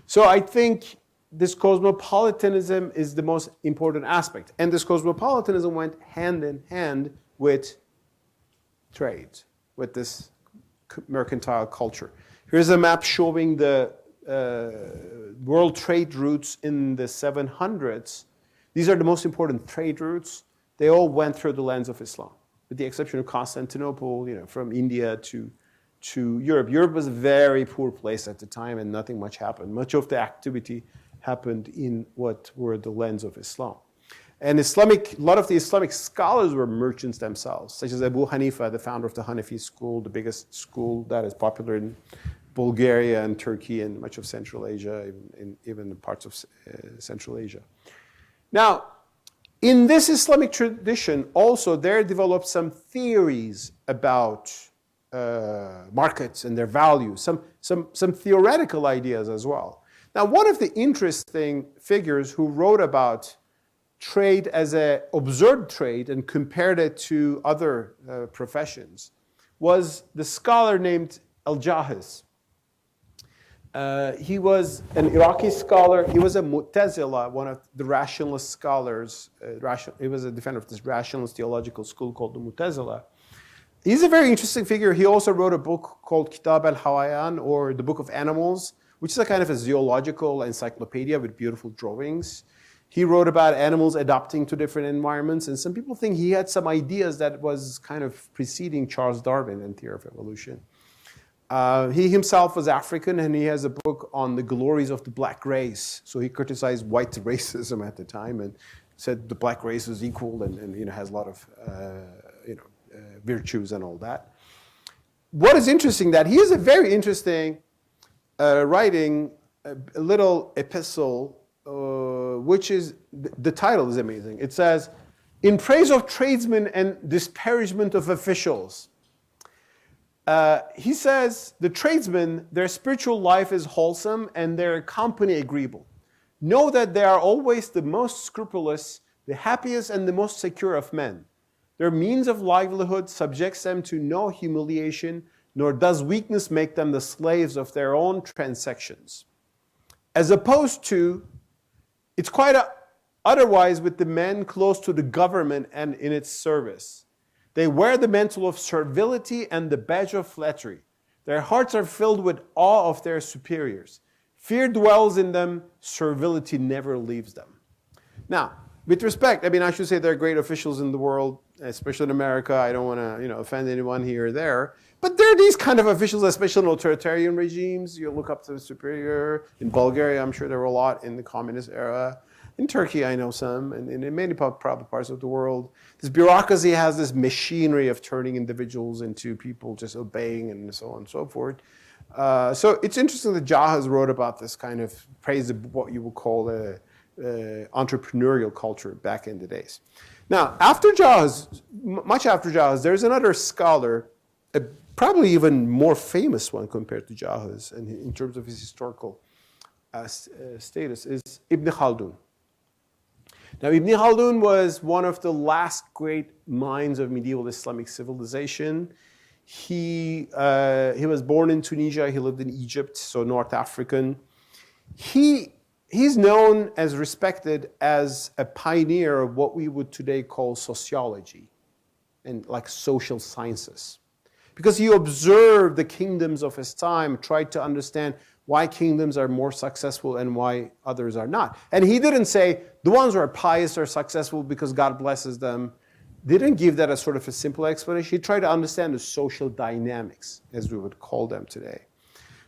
So I think this cosmopolitanism is the most important aspect. And this cosmopolitanism went hand in hand with trade, with this mercantile culture. Here's a map showing the world trade routes in the 700s. These are the most important trade routes. They all went through the lens of Islam, with the exception of Constantinople, from India to Europe. Europe was a very poor place at the time, and nothing much happened. Much of the activity happened in what were the lens of Islam. And a lot of the Islamic scholars were merchants themselves, such as Abu Hanifa, the founder of the Hanafi school, the biggest school that is popular in Bulgaria and Turkey and much of Central Asia, even parts of Central Asia. Now, in this Islamic tradition, also there developed some theories about markets and their values, some theoretical ideas as well. Now, one of the interesting figures who wrote about trade as an observed trade and compared it to other professions was the scholar named Al-Jahiz. He was an Iraqi scholar. He was a Mu'tazila, one of the rationalist scholars. He was a defender of this rationalist theological school called the Mu'tazila. He's a very interesting figure. He also wrote a book called Kitab al-Hawayan, or the Book of Animals, which is a kind of a zoological encyclopedia with beautiful drawings. He wrote about animals adapting to different environments, and some people think he had some ideas that was kind of preceding Charles Darwin and theory of evolution. He himself was African, and he has a book on the glories of the black race. So he criticized white racism at the time and said the black race is equal and has a lot of virtues and all that. What is interesting that he has a very interesting writing, a little epistle, which is, the title is amazing. It says, "In praise of tradesmen and disparagement of officials." He says, the tradesmen, their spiritual life is wholesome and their company agreeable. Know that they are always the most scrupulous, the happiest and the most secure of men. Their means of livelihood subjects them to no humiliation, nor does weakness make them the slaves of their own transactions. As opposed to, it's quite otherwise with the men close to the government and in its service. They wear the mantle of servility and the badge of flattery. Their hearts are filled with awe of their superiors. Fear dwells in them, servility never leaves them. Now, with respect, I should say there are great officials in the world, especially in America. I don't want to, offend anyone here or there. But there are these kind of officials, especially in authoritarian regimes. You look up to the superior. In Bulgaria, I'm sure there were a lot in the communist era. In Turkey, I know some, and in many probably parts of the world. This bureaucracy has this machinery of turning individuals into people just obeying and so on and so forth. So it's interesting that Jahez wrote about this kind of praise of what you would call a entrepreneurial culture back in the days. Now, after Jahez, much after Jahez, there's another scholar, probably even more famous one compared to Jahez, and in terms of his historical status, is Ibn Khaldun. Now, Ibn Khaldun was one of the last great minds of medieval Islamic civilization. He was born in Tunisia. He lived in Egypt, so North African. He's known as respected as a pioneer of what we would today call sociology and like social sciences. Because he observed the kingdoms of his time, tried to understand why kingdoms are more successful and why others are not. And he didn't say the ones who are pious are successful because God blesses them. Didn't give that as sort of a simple explanation. He tried to understand the social dynamics, as we would call them today.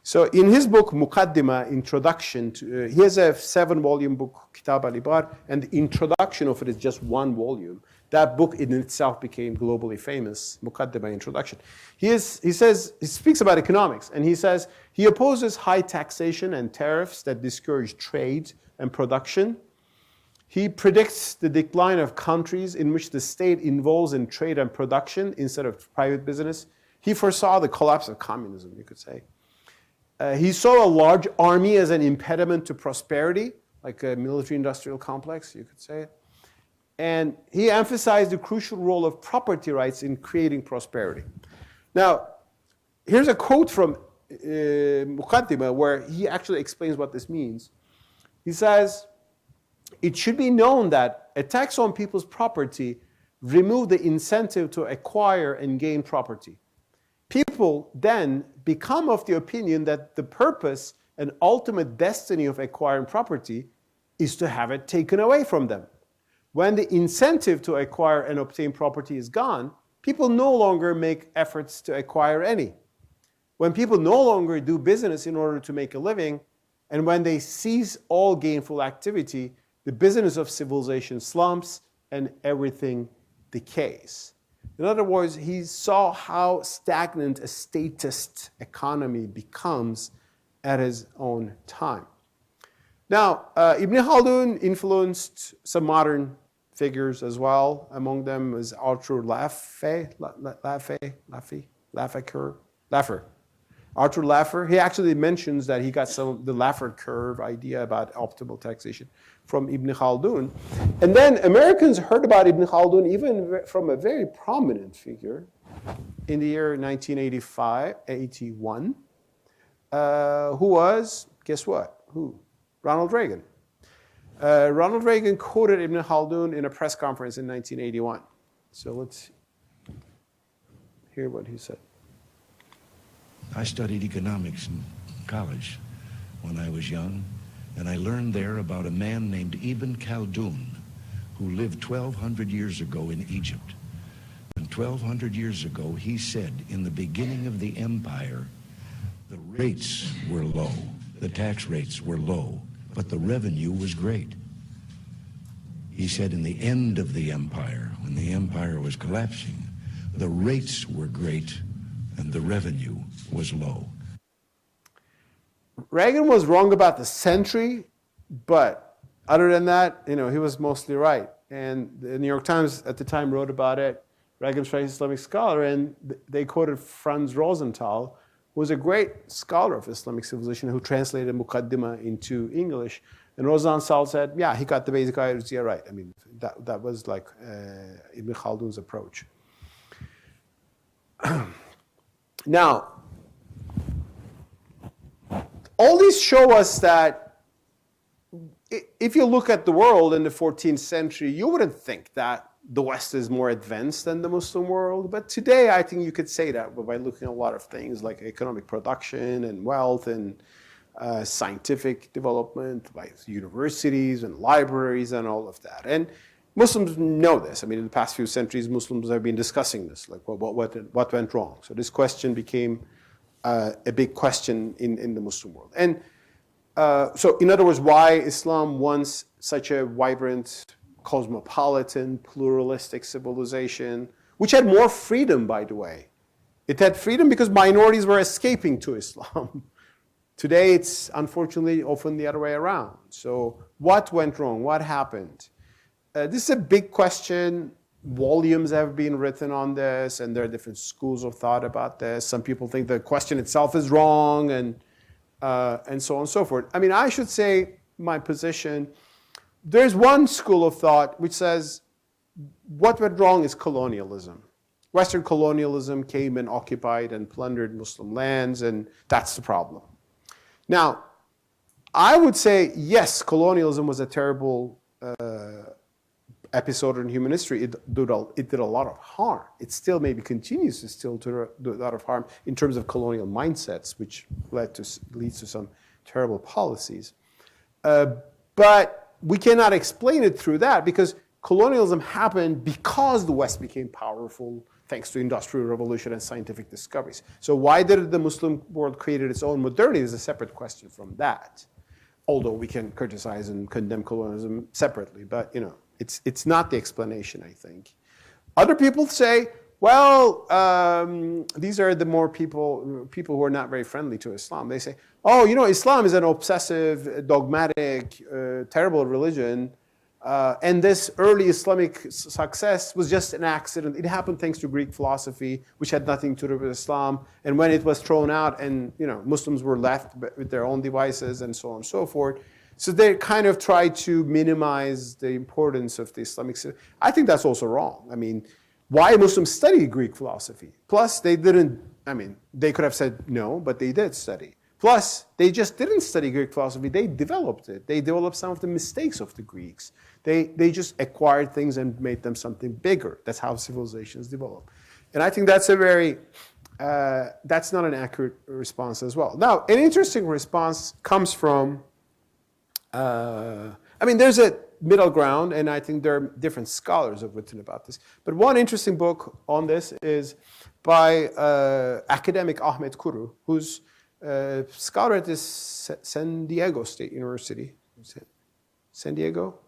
So in his book, Muqaddimah, Introduction, he has a 7-volume book, Kitab al-Ibar, and the introduction of it is just 1 volume. That book in itself became globally famous, Muqaddimah, Introduction. He speaks about economics, and he says he opposes high taxation and tariffs that discourage trade and production. He predicts the decline of countries in which the state involves in trade and production instead of private business. He foresaw the collapse of communism, you could say. He saw a large army as an impediment to prosperity, like a military-industrial complex, you could say it. And he emphasized the crucial role of property rights in creating prosperity. Now, here's a quote from Muqaddimah where he actually explains what this means. He says, "It should be known that a tax on people's property removes the incentive to acquire and gain property. People then become of the opinion that the purpose and ultimate destiny of acquiring property is to have it taken away from them. When the incentive to acquire and obtain property is gone, people no longer make efforts to acquire any. When people no longer do business in order to make a living, and when they cease all gainful activity, the business of civilization slumps and everything decays." In other words, he saw how stagnant a statist economy becomes at his own time. Now, Ibn Khaldun influenced some modern figures as well. Among them is Arthur Laffer. Arthur Laffer. He actually mentions that he got some of the Laffer curve idea about optimal taxation from Ibn Khaldun. And then Americans heard about Ibn Khaldun even from a very prominent figure in the year 1981. who was, guess what? Who? Ronald Reagan. Ronald Reagan quoted Ibn Khaldun in a press conference in 1981. So let's hear what he said. I studied economics in college when I was young, and I learned there about a man named Ibn Khaldun who lived 1,200 years ago in Egypt. And 1,200 years ago, he said, in the beginning of the empire, the rates were low, the tax rates were low, but the revenue was great. He said in the end of the empire, when the empire was collapsing, the rates were great and the revenue was low. Reagan was wrong about the century, but other than that, he was mostly right. And the New York Times at the time wrote about it. Reagan's a Islamic scholar, and they quoted Franz Rosenthal, who was a great scholar of Islamic civilization who translated Muqaddimah into English. And Rosenthal said, yeah, he got the basic idea right. I mean, that was like Ibn Khaldun's approach. Now, all these show us that if you look at the world in the 14th century, you wouldn't think that the West is more advanced than the Muslim world. But today, I think you could say that by looking at a lot of things like economic production and wealth and scientific development, like universities and libraries and all of that. And Muslims know this. I mean, in the past few centuries, Muslims have been discussing this, like what went wrong. So this question became a big question in the Muslim world. And so in other words, why Islam once such a vibrant, cosmopolitan, pluralistic civilization, which had more freedom, by the way. It had freedom because minorities were escaping to Islam. Today, it's unfortunately often the other way around. So what went wrong? What happened? This is a big question. Volumes have been written on this, and there are different schools of thought about this. Some people think the question itself is wrong, and so on and so forth. I mean, I should say my position. There's one school of thought which says what went wrong is colonialism. Western colonialism came and occupied and plundered Muslim lands, and that's the problem. Now, I would say, yes, colonialism was a terrible episode in human history. It did a lot of harm. It still maybe continues to still do a lot of harm in terms of colonial mindsets, which leads to some terrible policies. But we cannot explain it through that because colonialism happened because the West became powerful thanks to industrial revolution and scientific discoveries. So why did the Muslim world create its own modernity is a separate question from that. Although we can criticize and condemn colonialism separately, but it's not the explanation, I think. Other people say, well, these are the more people who are not very friendly to Islam. They say, oh, Islam is an obsessive, dogmatic, terrible religion. And this early Islamic success was just an accident. It happened thanks to Greek philosophy, which had nothing to do with Islam. And when it was thrown out and Muslims were left with their own devices and so on and so forth, so they kind of tried to minimize the importance of the Islamic. I think that's also wrong. I mean, why Muslims study Greek philosophy? Plus, they didn't, they could have said no, but they did study. Plus, they just didn't study Greek philosophy, they developed it. They developed some of the mistakes of the Greeks. They just acquired things and made them something bigger. That's how civilizations develop. And I think that's that's not an accurate response as well. Now, an interesting response comes from, there's a middle ground, and I think there are different scholars who have written about this. But one interesting book on this is by academic Ahmet Kuru, who's a scholar at this San Diego State University. San Diego?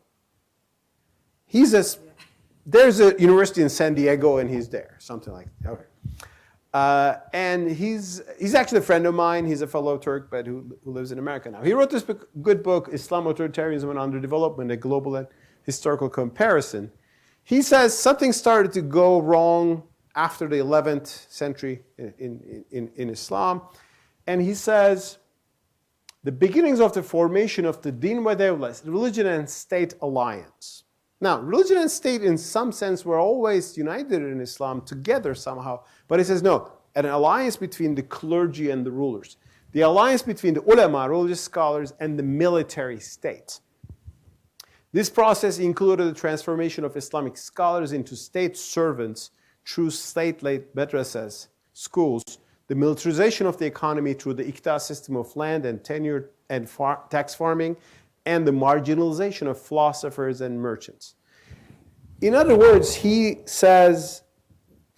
There's a university in San Diego, and he's there, something like that. Okay. And he's actually a friend of mine. He's a fellow Turk, but who lives in America now. He wrote this good book, Islam, Authoritarianism, and Underdevelopment, a Global and Historical Comparison. He says something started to go wrong after the 11th century in Islam. And he says, the beginnings of the formation of the Din wa Devlet, religion and state alliance. Now, religion and state in some sense were always united in Islam together somehow. But he says, no, an alliance between the clergy and the rulers. the alliance between the ulema, religious scholars, and the military state. This process included the transformation of Islamic scholars into state servants through state-led madrasas, schools, the militarization of the economy through the iqta system of land and tenure and tax farming, and the marginalization of philosophers and merchants. In other words, he says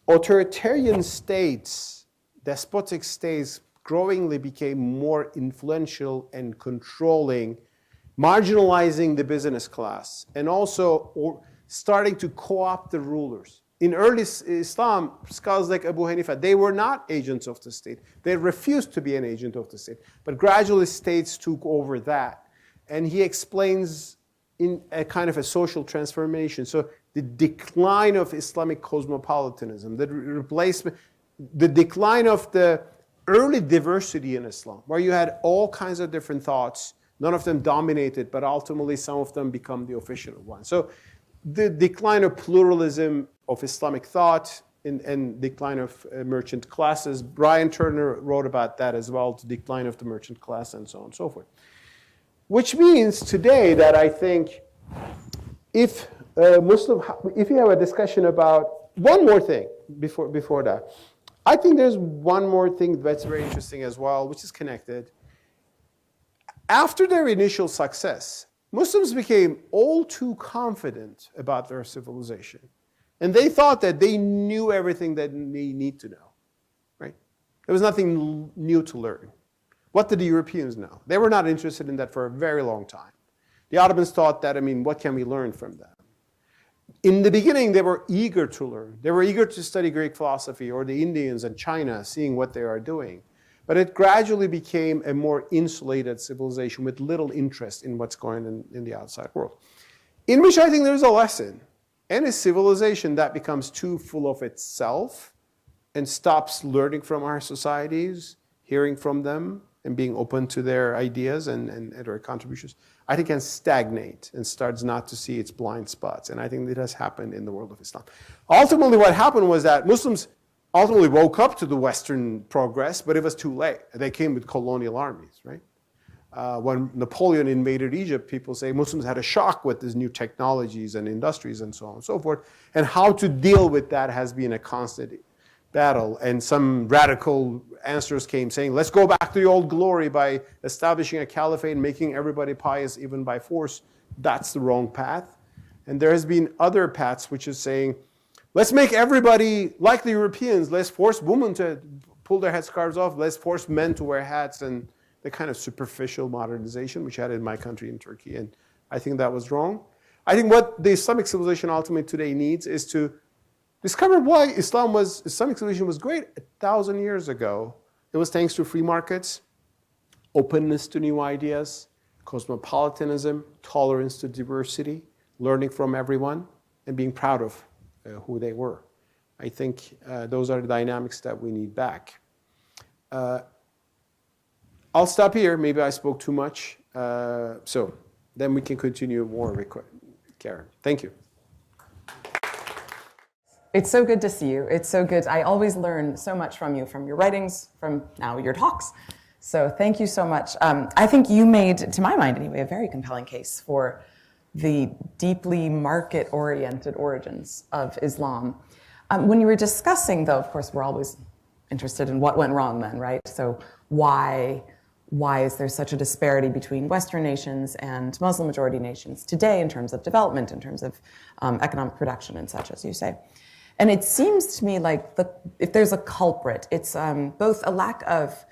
authoritarian states, despotic states, growingly became more influential and controlling, marginalizing the business class, and also starting to co-opt the rulers. In early Islam, scholars like Abu Hanifa, they were not agents of the state. They refused to be an agent of the state. But gradually states took over that. And he explains in a kind of a social transformation. So the decline of Islamic cosmopolitanism, the replacement, the decline of the early diversity in Islam, where you had all kinds of different thoughts, none of them dominated, but ultimately some of them become the official one. So the decline of pluralism of Islamic thought and decline of merchant classes. Brian Turner wrote about that as well, the decline of the merchant class and so on and so forth. Which means today that I think if you have a discussion about one more thing before that, I think there's one more thing that's very interesting as well, which is connected. After their initial success, Muslims became all too confident about their civilization. And they thought that they knew everything that they need to know, right? There was nothing new to learn. What did the Europeans know? They were not interested in that for a very long time. The Ottomans thought that, what can we learn from them? In the beginning, they were eager to learn. They were eager to study Greek philosophy or the Indians and China, seeing what they are doing. But it gradually became a more insulated civilization with little interest in what's going on in the outside world. In which I think there's a lesson. Any civilization that becomes too full of itself and stops learning from our societies, hearing from them, and being open to their ideas and their contributions, I think can stagnate and starts not to see its blind spots. And I think that has happened in the world of Islam. Ultimately, what happened was that Muslims ultimately woke up to the Western progress, but it was too late. They came with colonial armies, right? When Napoleon invaded Egypt, people say Muslims had a shock with these new technologies and industries and so on and so forth. And how to deal with that has been a constant battle. And some radical answers came saying, let's go back to the old glory by establishing a caliphate and making everybody pious even by force. That's the wrong path. And there has been other paths which is saying, let's make everybody like the Europeans. Let's force women to pull their headscarves off. Let's force men to wear hats, and the kind of superficial modernization which I had in my country in Turkey. And I think that was wrong. I think what the Islamic civilization ultimately today needs is to discover why Islamic civilization was great 1,000 years ago. It was thanks to free markets, openness to new ideas, cosmopolitanism, tolerance to diversity, learning from everyone, and being proud of who they were. I think those are the dynamics that we need back. I'll stop here. Maybe I spoke too much. So then we can continue more with Karen. Thank you. It's so good to see you. It's so good. I always learn so much from you, from your writings, from now your talks. So thank you so much. I think you made, to my mind anyway, a very compelling case for the deeply market-oriented origins of Islam. When you were discussing, though, of course, we're always interested in what went wrong then, right? So why is there such a disparity between Western nations and Muslim-majority nations today in terms of development, in terms of economic production and such, as you say? And it seems to me like if there's a culprit, it's both a lack of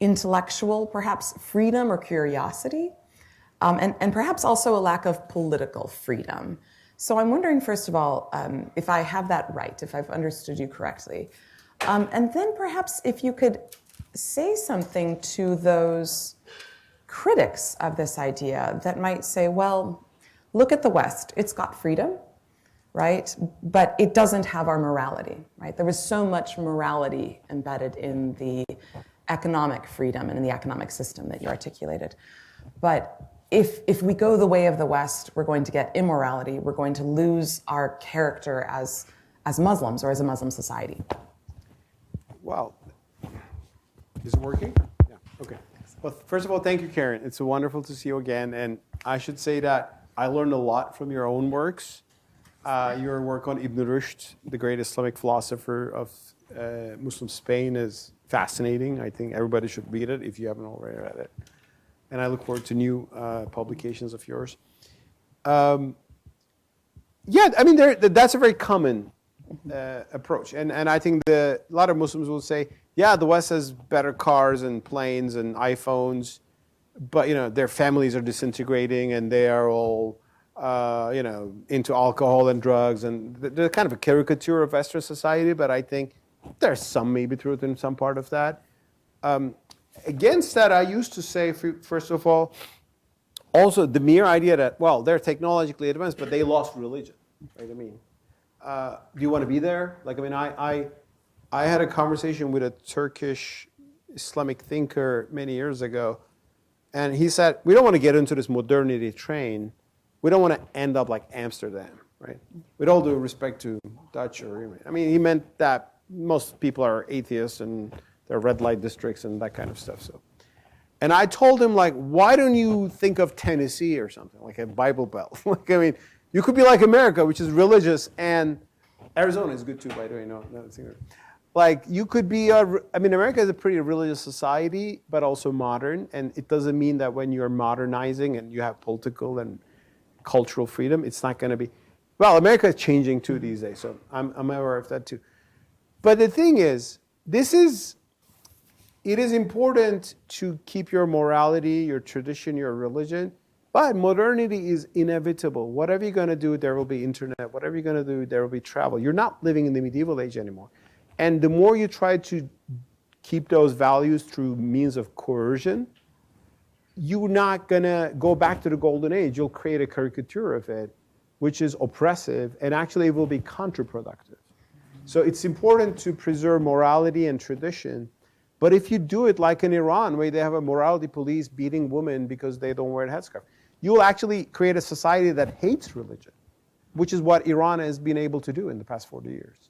intellectual, perhaps, freedom or curiosity, and perhaps also a lack of political freedom. So I'm wondering, first of all, if I have that right, if I've understood you correctly. And then perhaps if you could say something to those critics of this idea that might say, well, look at the West. It's got freedom, right? But it doesn't have our morality, right? There was so much morality embedded in the economic freedom and in the economic system that you articulated. But if we go the way of the West, we're going to get immorality. We're going to lose our character as Muslims or as a Muslim society. Well, is it working? Yeah. Okay. Well, first of all, thank you, Karen. It's wonderful to see you again. And I should say that I learned a lot from your own works. Your work on Ibn Rushd, the great Islamic philosopher of Muslim Spain, is fascinating. I think everybody should read it if you haven't already read it. And I look forward to new publications of yours. Yeah, I mean, that's a very common approach. And I think a lot of Muslims will say, yeah, the West has better cars and planes and iPhones, but their families are disintegrating and they are all into alcohol and drugs, and they're kind of a caricature of Western society. But I think there's some maybe truth in some part of that. Against that, I used to say, first of all, also the mere idea that, well, they're technologically advanced, but they lost religion, right? I mean, do you want to be there? Like, I mean, I had a conversation with a Turkish Islamic thinker many years ago, and he said, we don't want to get into this modernity train. We don't want to end up like Amsterdam, right? With all due respect to Dutch I mean, he meant that most people are atheists and there are red light districts and that kind of stuff. So, and I told him, like, why don't you think of Tennessee or something, like a Bible Belt? Like, I mean, you could be like America, which is religious, and Arizona is good too, by the way. No, like, you could be, I mean, America is a pretty religious society, but also modern, and it doesn't mean that when you're modernizing and you have political and cultural freedom, it's not going to be, well, America is changing too these days, so I'm aware of that too. But the thing is, it is important to keep your morality, your tradition, your religion, but modernity is inevitable. Whatever you're going to do, there will be internet. Whatever you're going to do, there will be travel. You're not living in the medieval age anymore. And the more you try to keep those values through means of coercion, you're not going to go back to the golden age. You'll create a caricature of it, which is oppressive, and actually it will be counterproductive. So it's important to preserve morality and tradition. But if you do it like in Iran, where they have a morality police beating women because they don't wear a headscarf, you will actually create a society that hates religion, which is what Iran has been able to do in the past 40 years.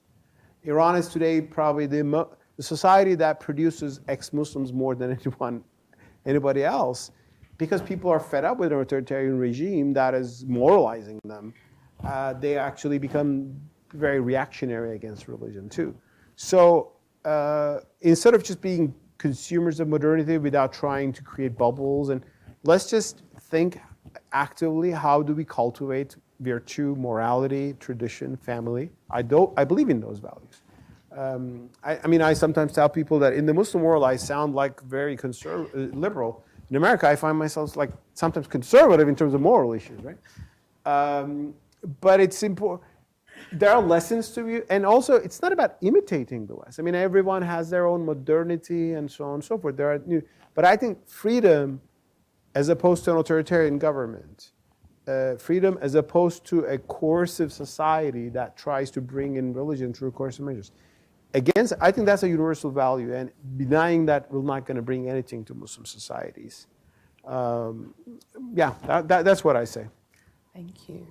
Iran is today probably the society that produces ex-Muslims more than anybody else, because people are fed up with an authoritarian regime that is moralizing them. They actually become very reactionary against religion too. So instead of just being consumers of modernity without trying to create bubbles, and let's just think actively, how do we cultivate virtue, morality, tradition, family? I believe in those values. I mean, I sometimes tell people that in the Muslim world, I sound like very liberal. In America, I find myself like sometimes conservative in terms of moral issues, right? But it's important. There are lessons to be, and also it's not about imitating the West. I mean, everyone has their own modernity and so on and so forth. But I think freedom, as opposed to an authoritarian government, freedom as opposed to a coercive society that tries to bring in religion through coercive measures. I think that's a universal value, and denying that will not going to bring anything to Muslim societies. Yeah, that's what I say. Thank you.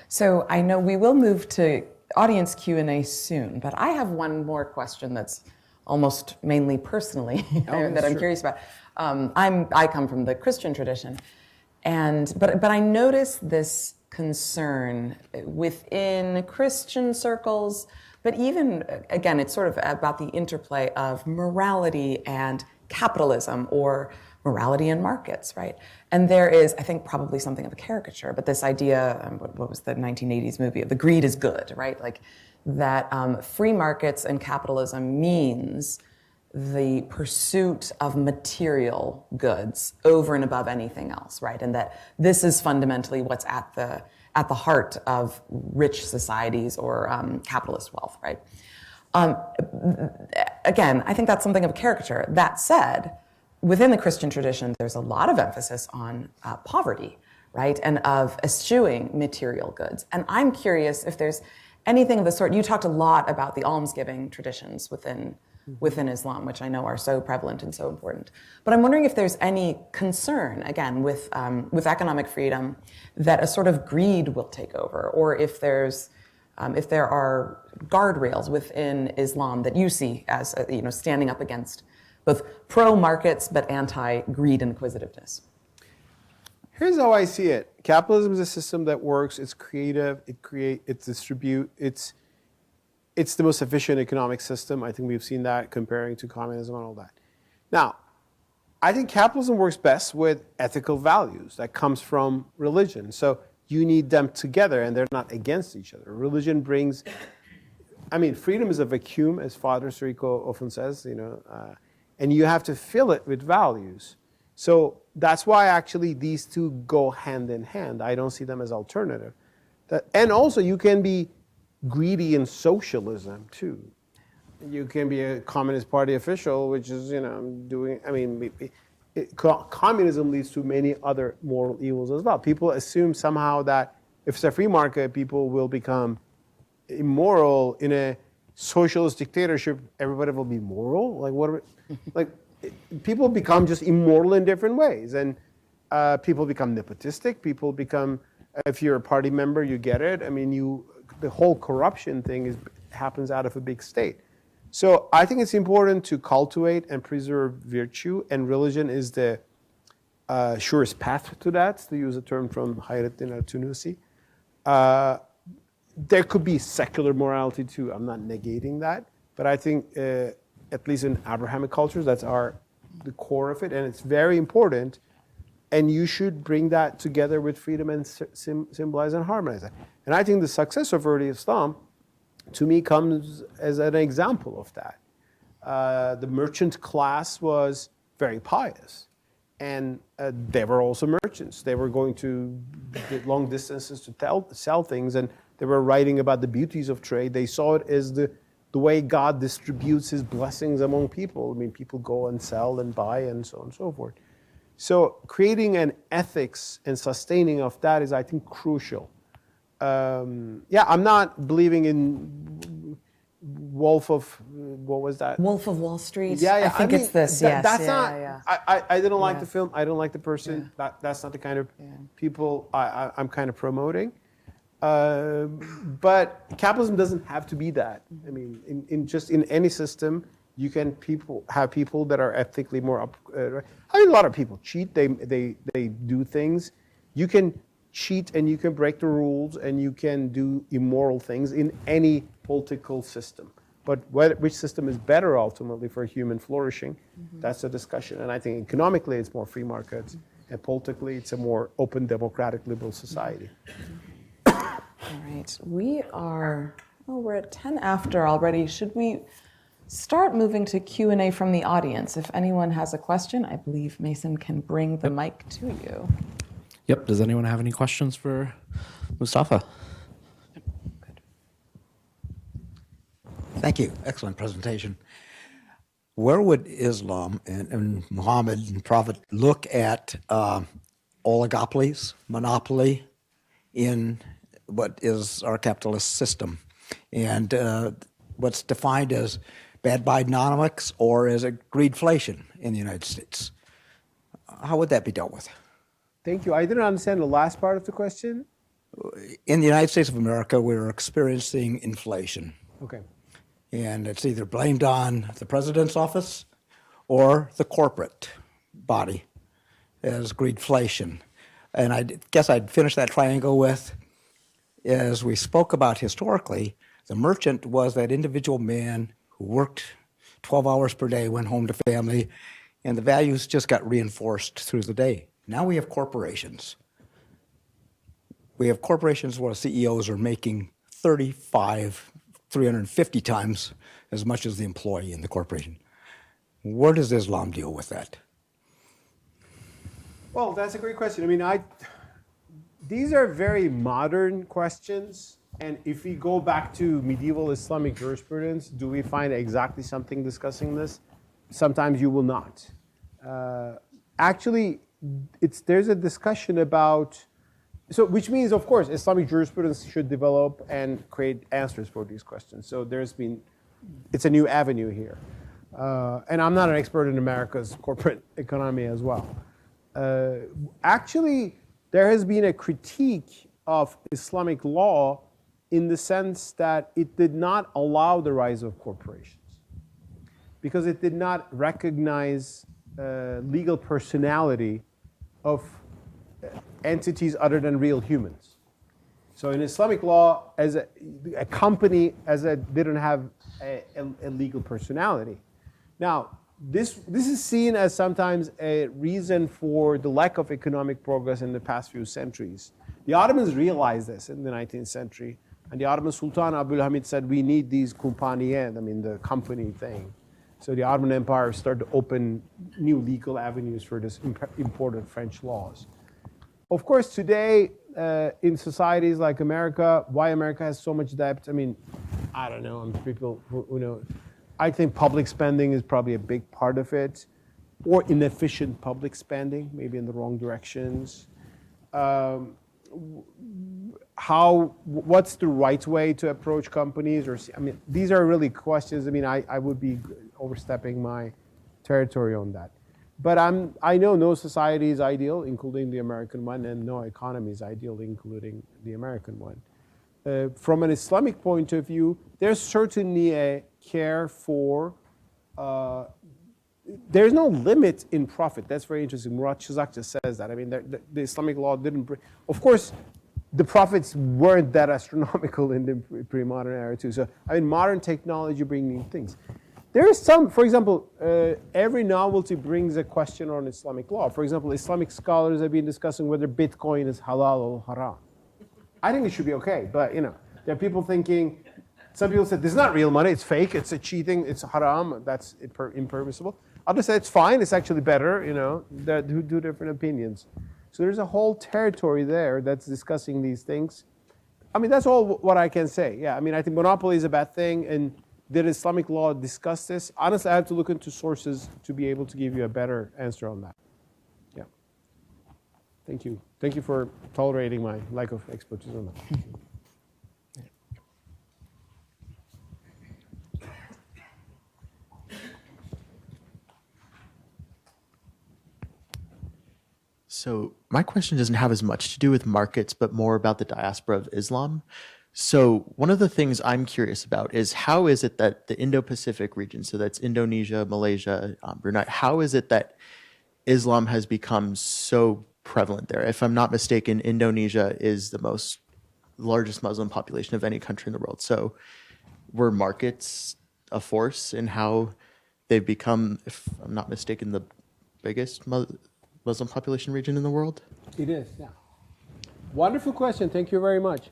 So I know we will move to audience Q&A soon, but I have one more question that's almost mainly personally that I'm curious about. I come from the Christian tradition, but I notice this concern within Christian circles, but even, again, it's sort of about the interplay of morality and capitalism, or morality in markets, right? And there is, I think, probably something of a caricature, but this idea, what was the 1980s movie, of the greed is good, right? Like that free markets and capitalism means the pursuit of material goods over and above anything else, right? And that this is fundamentally what's at the heart of rich societies or capitalist wealth, right? Again, I think that's something of a caricature. That said, within the Christian tradition, there's a lot of emphasis on poverty, right? And of eschewing material goods. And I'm curious if there's anything of the sort. You talked a lot about the almsgiving traditions within Islam, which I know are so prevalent and so important. But I'm wondering if there's any concern, again, with economic freedom, that a sort of greed will take over, or if there are guardrails within Islam that you see as standing up against both pro-markets but anti-greed and acquisitiveness. Here's how I see it. Capitalism is a system that works. It's creative. It distributes. It's the most efficient economic system. I think we've seen that comparing to communism and all that. Now, I think capitalism works best with ethical values that comes from religion. So you need them together, and they're not against each other. Religion brings, freedom is a vacuum, as Father Sirico often says, and you have to fill it with values. So that's why actually these two go hand in hand. I don't see them as alternative. And also you can be greedy in socialism too. You can be a Communist Party official, which is, communism leads to many other moral evils as well. People assume somehow that if it's a free market, people will become immoral. In a socialist dictatorship, everybody will be moral. People become just immoral in different ways, and people become nepotistic. People become, if you're a party member, you get it. The whole corruption thing happens out of a big state. So I think it's important to cultivate and preserve virtue, and religion is the surest path to that, to use a term from Hayrettin al-Tunusi. There could be secular morality too. I'm not negating that, but I think at least in Abrahamic cultures, that's the core of it, and it's very important. And you should bring that together with freedom and symbolize and harmonize that. And I think the success of early Islam, to me, comes as an example of that. The merchant class was very pious, and they were also merchants. They were going to long distances to sell things, and they were writing about the beauties of trade. They saw it as the way God distributes his blessings among people. People go and sell and buy and so on and so forth. So creating an ethics and sustaining of that is, I think, crucial. I'm not believing in Wolf of, what was that? Wolf of Wall Street. Yeah, I think it's this. Yes. That's not. Yeah. I didn't like the film. I don't like the person. Yeah. That's not the kind of people I'm kind of promoting. But capitalism doesn't have to be that. In any system, you can have people that are ethically more up. A lot of people cheat. They do things. You can cheat and you can break the rules and you can do immoral things in any political system. But which system is better ultimately for human flourishing? That's a discussion. And I think economically it's more free markets, and politically it's a more open, democratic, liberal society. All right, we're at 10 after already. Should we start moving to Q&A from the audience? If anyone has a question, I believe Mason can bring the mic to you. Yep, does anyone have any questions for Mustafa? Good. Thank you, excellent presentation. Where would Islam and Muhammad and Prophet look at oligopolies, monopoly in what is our capitalist system, and what's defined as bad Bidenomics or as a greedflation in the United States? How would that be dealt with? Thank you. I didn't understand the last part of the question. In the United States of America, we're experiencing inflation. Okay. And it's either blamed on the president's office or the corporate body as greedflation. And I guess I'd finish that triangle with, as we spoke about historically, the merchant was that individual man who worked 12 hours per day, went home to family, and the values just got reinforced through the day. Now we have corporations. We have corporations where CEOs are making 350 times as much as the employee in the corporation. Where does Islam deal with that? Well, that's a great question. These are very modern questions. And if we go back to medieval Islamic jurisprudence, do we find exactly something discussing this? Sometimes you will not. Actually, there's a discussion about, which means, of course, Islamic jurisprudence should develop and create answers for these questions. So it's a new avenue here. And I'm not an expert in America's corporate economy as well. Actually, there has been a critique of Islamic law in the sense that it did not allow the rise of corporations. because it did not recognize legal personality of entities other than real humans. So in Islamic law, as a company didn't have a legal personality. Now, this is seen as sometimes a reason for the lack of economic progress in the past few centuries. The Ottomans realized this in the 19th century, and the Ottoman Sultan Abdülhamid said, we need these compagnies, the company thing. So the Ottoman Empire started to open new legal avenues for this important French laws. Of course, today, in societies like America, why America has so much debt, I don't know, people who know. I think public spending is probably a big part of it, or inefficient public spending, maybe in the wrong directions. What's the right way to approach companies? These are really questions. I would be overstepping my territory on that. But I know no society is ideal, including the American one, and no economy is ideal, including the American one. From an Islamic point of view, there's certainly a care for, there's no limit in profit. That's very interesting. Murat Chizak just says that. The Islamic law didn't bring, of course, the profits weren't that astronomical in the pre-modern era too. So, modern technology bringing things. There is some, for example, every novelty brings a question on Islamic law. For example, Islamic scholars have been discussing whether Bitcoin is halal or haram. I think it should be okay, but there are people thinking, some people said, this is not real money, it's fake, it's a cheating, it's haram, that's impermissible. Others say it's fine, it's actually better, there are two different opinions. So there's a whole territory there that's discussing these things. That's all what I can say. Yeah, I think monopoly is a bad thing, and did Islamic law discuss this? Honestly, I have to look into sources to be able to give you a better answer on that. Yeah. Thank you. Thank you for tolerating my lack of expertise on that. So my question doesn't have as much to do with markets, but more about the diaspora of Islam. So one of the things I'm curious about is how is it that the Indo-Pacific region, so that's Indonesia, Malaysia, Brunei, how is it that Islam has become so prevalent there? If I'm not mistaken, Indonesia is the largest Muslim population of any country in the world. So were markets a force in how they've become, if I'm not mistaken, the biggest Muslim population region in the world? It is, yeah. Wonderful question. Thank you very much.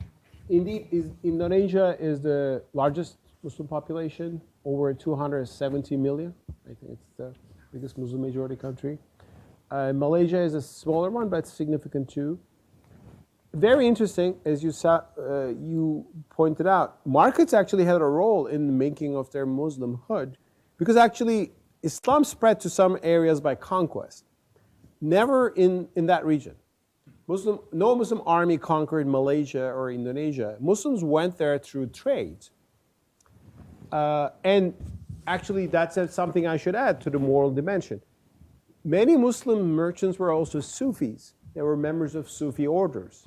Indeed, Indonesia is the largest Muslim population, over 270 million. I think it's the biggest Muslim majority country. Malaysia is a smaller one, but it's significant too. Very interesting, as you pointed out, markets actually had a role in the making of their Muslimhood, because actually Islam spread to some areas by conquest, never in that region. No Muslim army conquered Malaysia or Indonesia. Muslims went there through trade. And actually, that's something I should add to the moral dimension. Many Muslim merchants were also Sufis. They were members of Sufi orders,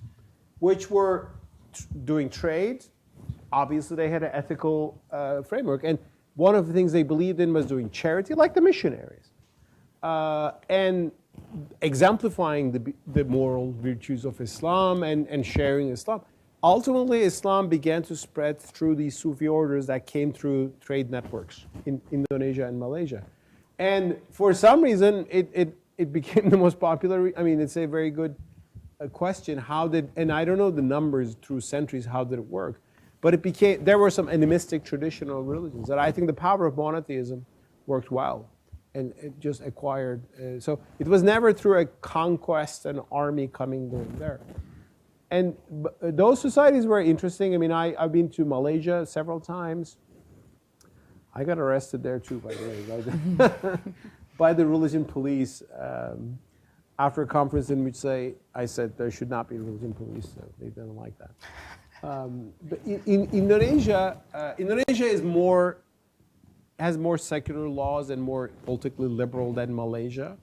which were doing trade. Obviously, they had an ethical framework. And one of the things they believed in was doing charity, like the missionaries. And exemplifying the moral virtues of Islam and sharing Islam. Ultimately, Islam began to spread through these Sufi orders that came through trade networks in Indonesia and Malaysia. And for some reason, it became the most popular. It's a very good question. And I don't know the numbers through centuries, how did it work? But there were some animistic traditional religions that I think the power of monotheism worked well. And it just acquired. So it was never through a conquest, an army coming there. And those societies were interesting. I've been to Malaysia several times. I got arrested there too, by the way, by the religion police after a conference in which I said there should not be religion police. So they didn't like that. But in Indonesia, has more secular laws and more politically liberal than Malaysia.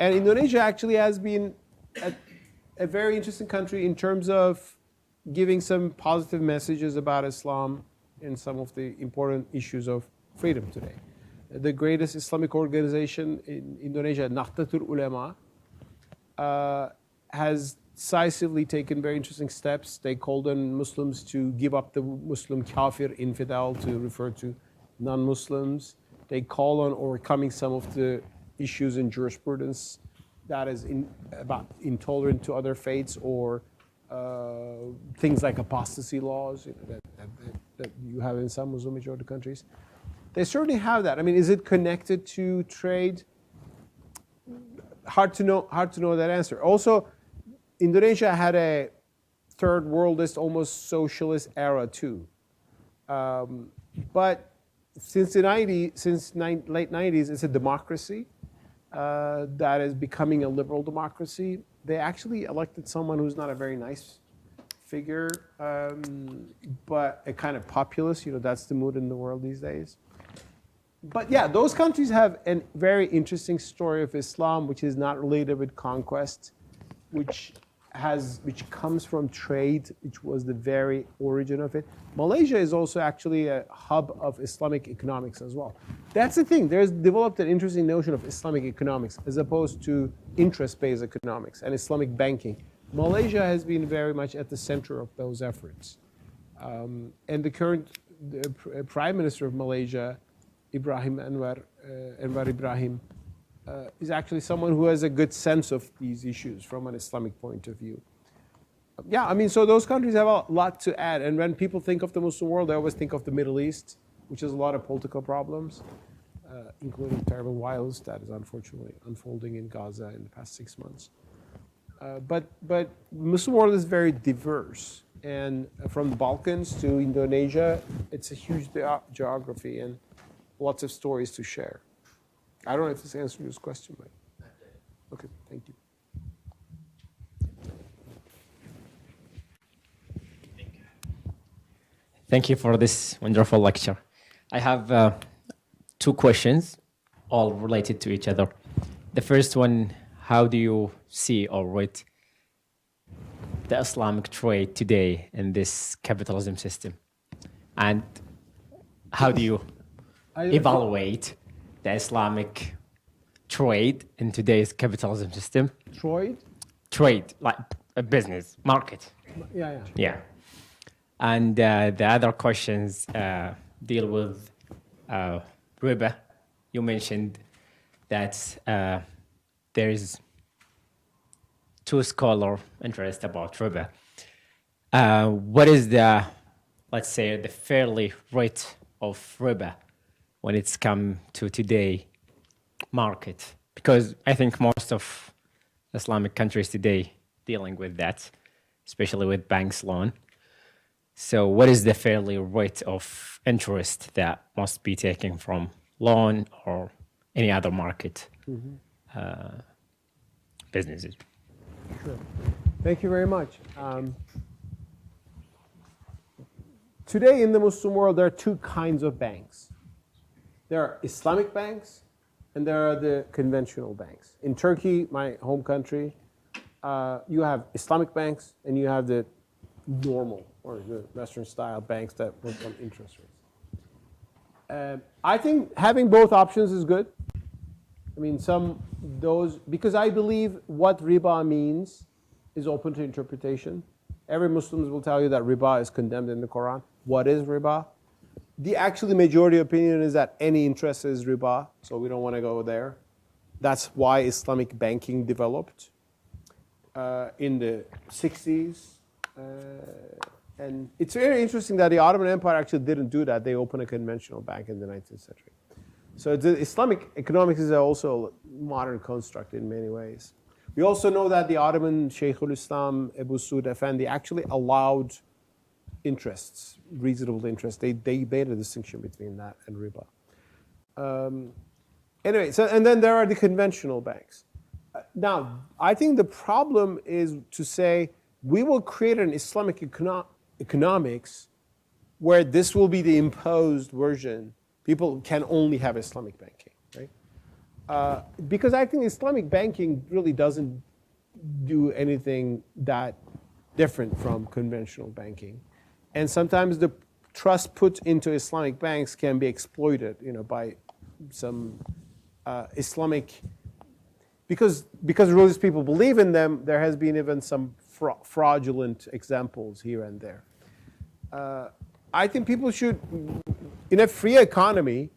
And Indonesia actually has been a very interesting country in terms of giving some positive messages about Islam and some of the important issues of freedom today. the greatest Islamic organization in Indonesia, Nahdlatul Ulama, has decisively taken very interesting steps. They called on Muslims to give up the Muslim kafir, infidel, to refer to non-Muslims. They call on overcoming some of the issues in jurisprudence that is about intolerant to other faiths, or things like apostasy laws, that you have in some Muslim majority countries. They certainly have that. I mean, is it connected to trade? Hard to know that answer. Also, Indonesia had a third worldist, almost socialist era too. But since the late 90s, it's a democracy that is becoming a liberal democracy. They actually elected someone who's not a very nice figure, but a kind of populist. That's the mood in the world these days. But yeah, those countries have a very interesting story of Islam, which is not related with conquest, which comes from trade, which was the very origin of it. Malaysia is also actually a hub of Islamic economics as well. That's the thing. There's developed an interesting notion of Islamic economics as opposed to interest-based economics and Islamic banking. Malaysia has been very much at the center of those efforts. And the current Prime Minister of Malaysia, Anwar Ibrahim, is actually someone who has a good sense of these issues from an Islamic point of view. Yeah, I mean, so those countries have a lot to add. And when people think of the Muslim world, they always think of the Middle East, which has a lot of political problems, including terrible violence that is unfortunately unfolding in Gaza in the past 6 months. But the Muslim world is very diverse. And from the Balkans to Indonesia, it's a huge geography and lots of stories to share. I don't know if this answers your question, but okay, thank you. Thank you for this wonderful lecture. I have 2 questions, all related to each other. The first one, how do you see or rate the Islamic trade today in this capitalism system? And how do you evaluate the Islamic trade in today's capitalism system? Trade, like a business, market. Yeah. And the other questions deal with riba. You mentioned that there is 2 scholar interest about riba. What is the, let's say, the fairly rate of riba when it's come to today market? Because I think most of Islamic countries today dealing with that, especially with banks loan. So what is the fairly rate of interest that must be taken from loan or any other market businesses? Sure. Thank you very much. Today in the Muslim world, there are 2 kinds of banks. There are Islamic banks, and there are the conventional banks. In Turkey, my home country, you have Islamic banks, and you have the normal or the Western-style banks that work on interest rates. I think having both options is good. I mean, because I believe what riba means is open to interpretation. Every Muslim will tell you that riba is condemned in the Quran. What is riba? The majority opinion is that any interest is riba, so we don't want to go there. That's why Islamic banking developed in the 60s. And it's very interesting that the Ottoman Empire actually didn't do that. They opened a conventional bank in the 19th century. So the Islamic economics is also a modern construct in many ways. We also know that the Ottoman Shaykhul Islam, Abu Suud Effendi, actually allowed interests, reasonable interest. They made a distinction between that and riba. Anyway, and then there are the conventional banks. Now, I think the problem is to say we will create an Islamic economics where this will be the imposed version. People can only have Islamic banking, right? Because I think Islamic banking really doesn't do anything that different from conventional banking. And sometimes the trust put into Islamic banks can be exploited, by some Islamic, because religious people believe in them, there has been even some fraudulent examples here and there. I think people should, in a free economy,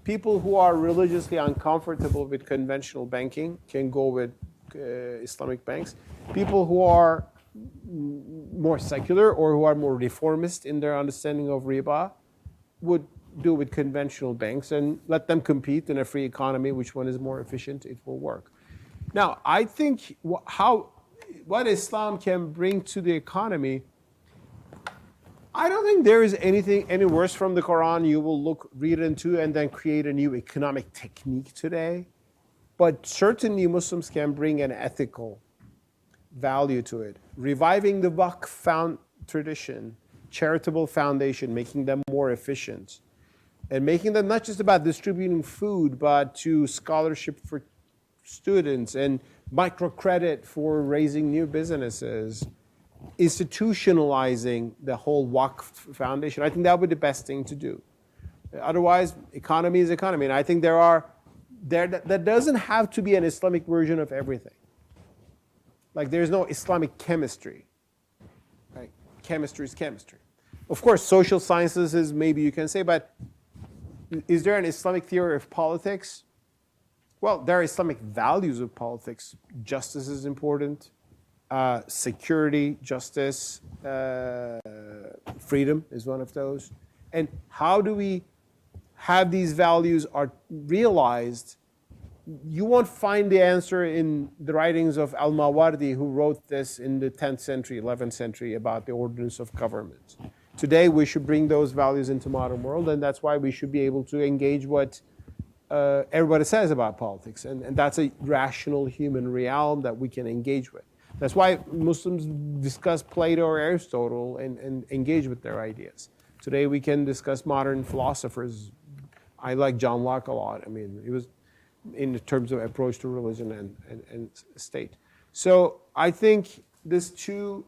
people who are religiously uncomfortable with conventional banking can go with Islamic banks. People who are more secular or who are more reformist in their understanding of riba would do with conventional banks and let them compete in a free economy. Which one is more efficient? It will work. Now, I think what Islam can bring to the economy, I don't think there is anything any worse from the Quran you will read into and then create a new economic technique today. But certainly Muslims can bring an ethical value to it. Reviving the Waqf tradition, charitable foundation, making them more efficient, and making them not just about distributing food, but to scholarship for students and microcredit for raising new businesses, institutionalizing the whole Waqf foundation. I think that would be the best thing to do. Otherwise, economy is economy. And I think that doesn't have to be an Islamic version of everything. Like there's no Islamic chemistry. Right? Chemistry is chemistry. Of course, social sciences is maybe you can say, but is there an Islamic theory of politics? Well, there are Islamic values of politics. Justice is important. Security, justice, freedom is one of those. And how do we have these values are realized? You won't find the answer in the writings of Al-Mawardi, who wrote this in the 10th century, 11th century about the ordinance of government. Today, we should bring those values into modern world, and that's why we should be able to engage what everybody says about politics. And that's a rational human realm that we can engage with. That's why Muslims discuss Plato or Aristotle and engage with their ideas. Today, we can discuss modern philosophers. I like John Locke a lot. I mean, he was in terms of approach to religion and state. So I think there's two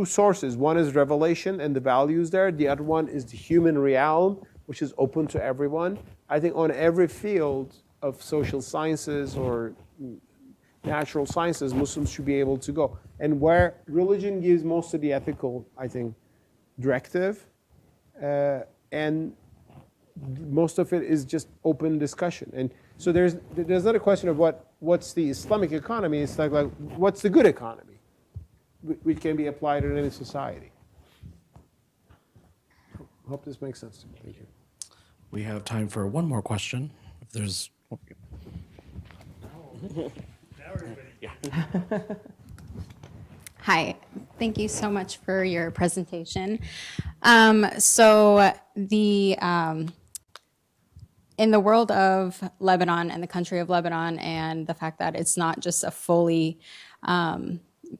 sources. One is revelation and the values there. The other one is the human realm, which is open to everyone. I think on every field of social sciences or natural sciences, Muslims should be able to go. And where religion gives most of the ethical, I think, directive, and most of it is just open discussion. And so there's not a question of what's the Islamic economy. It's like what's the good economy, which can be applied in any society. Hope this makes sense to me. Thank you. We have time for one more question. If there's. Hi, thank you so much for your presentation. So in the world of Lebanon and the country of Lebanon and the fact that it's not just a fully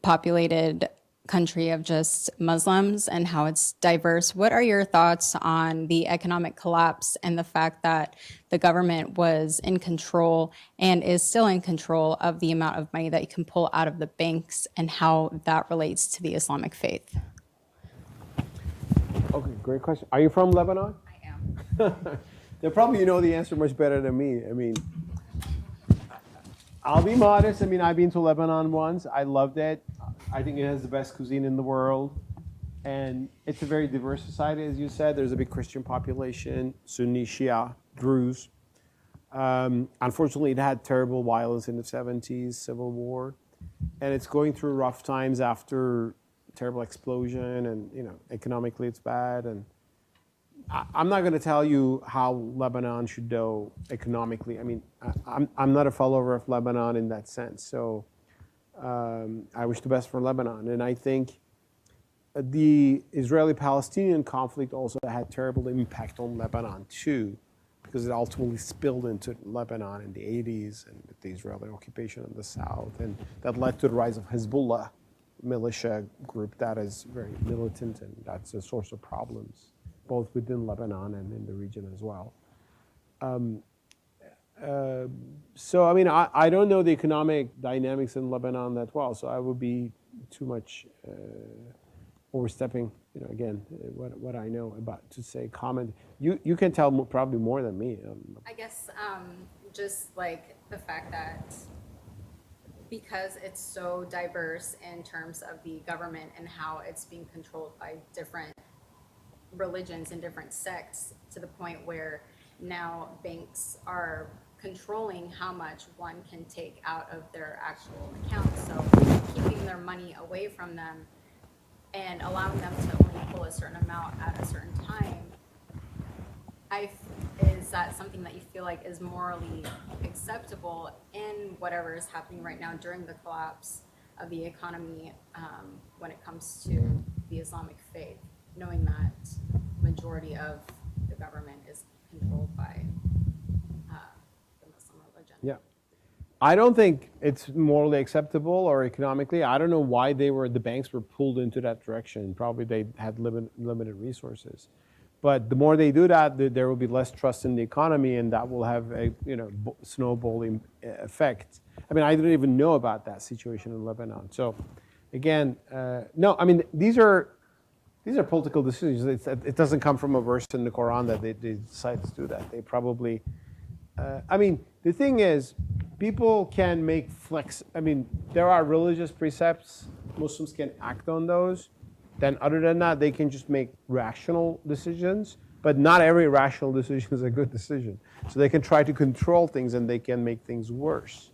populated country of just Muslims and how it's diverse, what are your thoughts on the economic collapse and the fact that the government was in control and is still in control of the amount of money that you can pull out of the banks and how that relates to the Islamic faith? Okay, great question. Are you from Lebanon? I am. Then probably you know the answer much better than me. I mean, I'll be modest. I mean, I've been to Lebanon once. I loved it. I think it has the best cuisine in the world. And it's a very diverse society, as you said. There's a big Christian population, Sunni, Shia, Druze. Unfortunately, it had terrible violence in the 70s, civil war. And it's going through rough times after terrible explosion. And, economically it's bad. And I'm not going to tell you how Lebanon should do economically. I mean, I'm not a follower of Lebanon in that sense. So I wish the best for Lebanon. And I think the Israeli-Palestinian conflict also had terrible impact on Lebanon too, because it ultimately spilled into Lebanon in the 80s and with the Israeli occupation in the south. And that led to the rise of Hezbollah militia group that is very militant, and that's a source of problems, both within Lebanon and in the region as well. So, I mean, I don't know the economic dynamics in Lebanon that well, so I would be too much overstepping, again, what I know about to say comment. You can tell probably more than me. I guess just like the fact that because it's so diverse in terms of the government and how it's being controlled by different religions and different sects, to the point where now banks are controlling how much one can take out of their actual accounts. So keeping their money away from them and allowing them to only pull a certain amount at a certain time, is that something that you feel like is morally acceptable in whatever is happening right now during the collapse of the economy when it comes to the Islamic faith, knowing that majority of the government is controlled by the Muslim religion? Yeah. I don't think it's morally acceptable or economically. I don't know why the banks were pulled into that direction. Probably they had limited resources. But the more they do that, there will be less trust in the economy, and that will have a snowballing effect. I mean, I didn't even know about that situation in Lebanon. So, again, no. I mean, these are political decisions. It doesn't come from a verse in the Quran that they decide to do that. They probably. I mean, the thing is, people can make there are religious precepts. Muslims can act on those. Then other than that, they can just make rational decisions, but not every rational decision is a good decision. So they can try to control things and they can make things worse.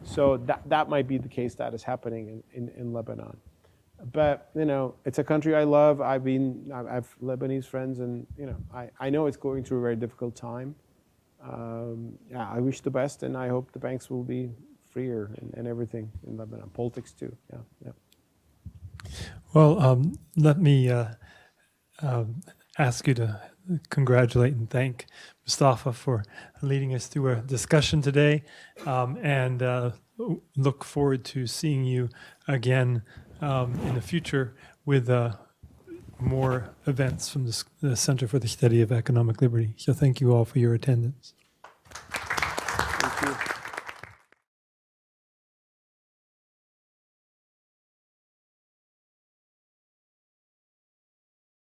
So that might be the case that is happening in Lebanon. But, it's a country I love. I've Lebanese friends, and, I know it's going through a very difficult time. I wish the best, and I hope the banks will be freer and everything in Lebanon. Politics too, yeah. Well, let me ask you to congratulate and thank Mustafa for leading us through a discussion today, and look forward to seeing you again in the future with more events from the Center for the Study of Economic Liberty. So thank you all for your attendance. Thank you.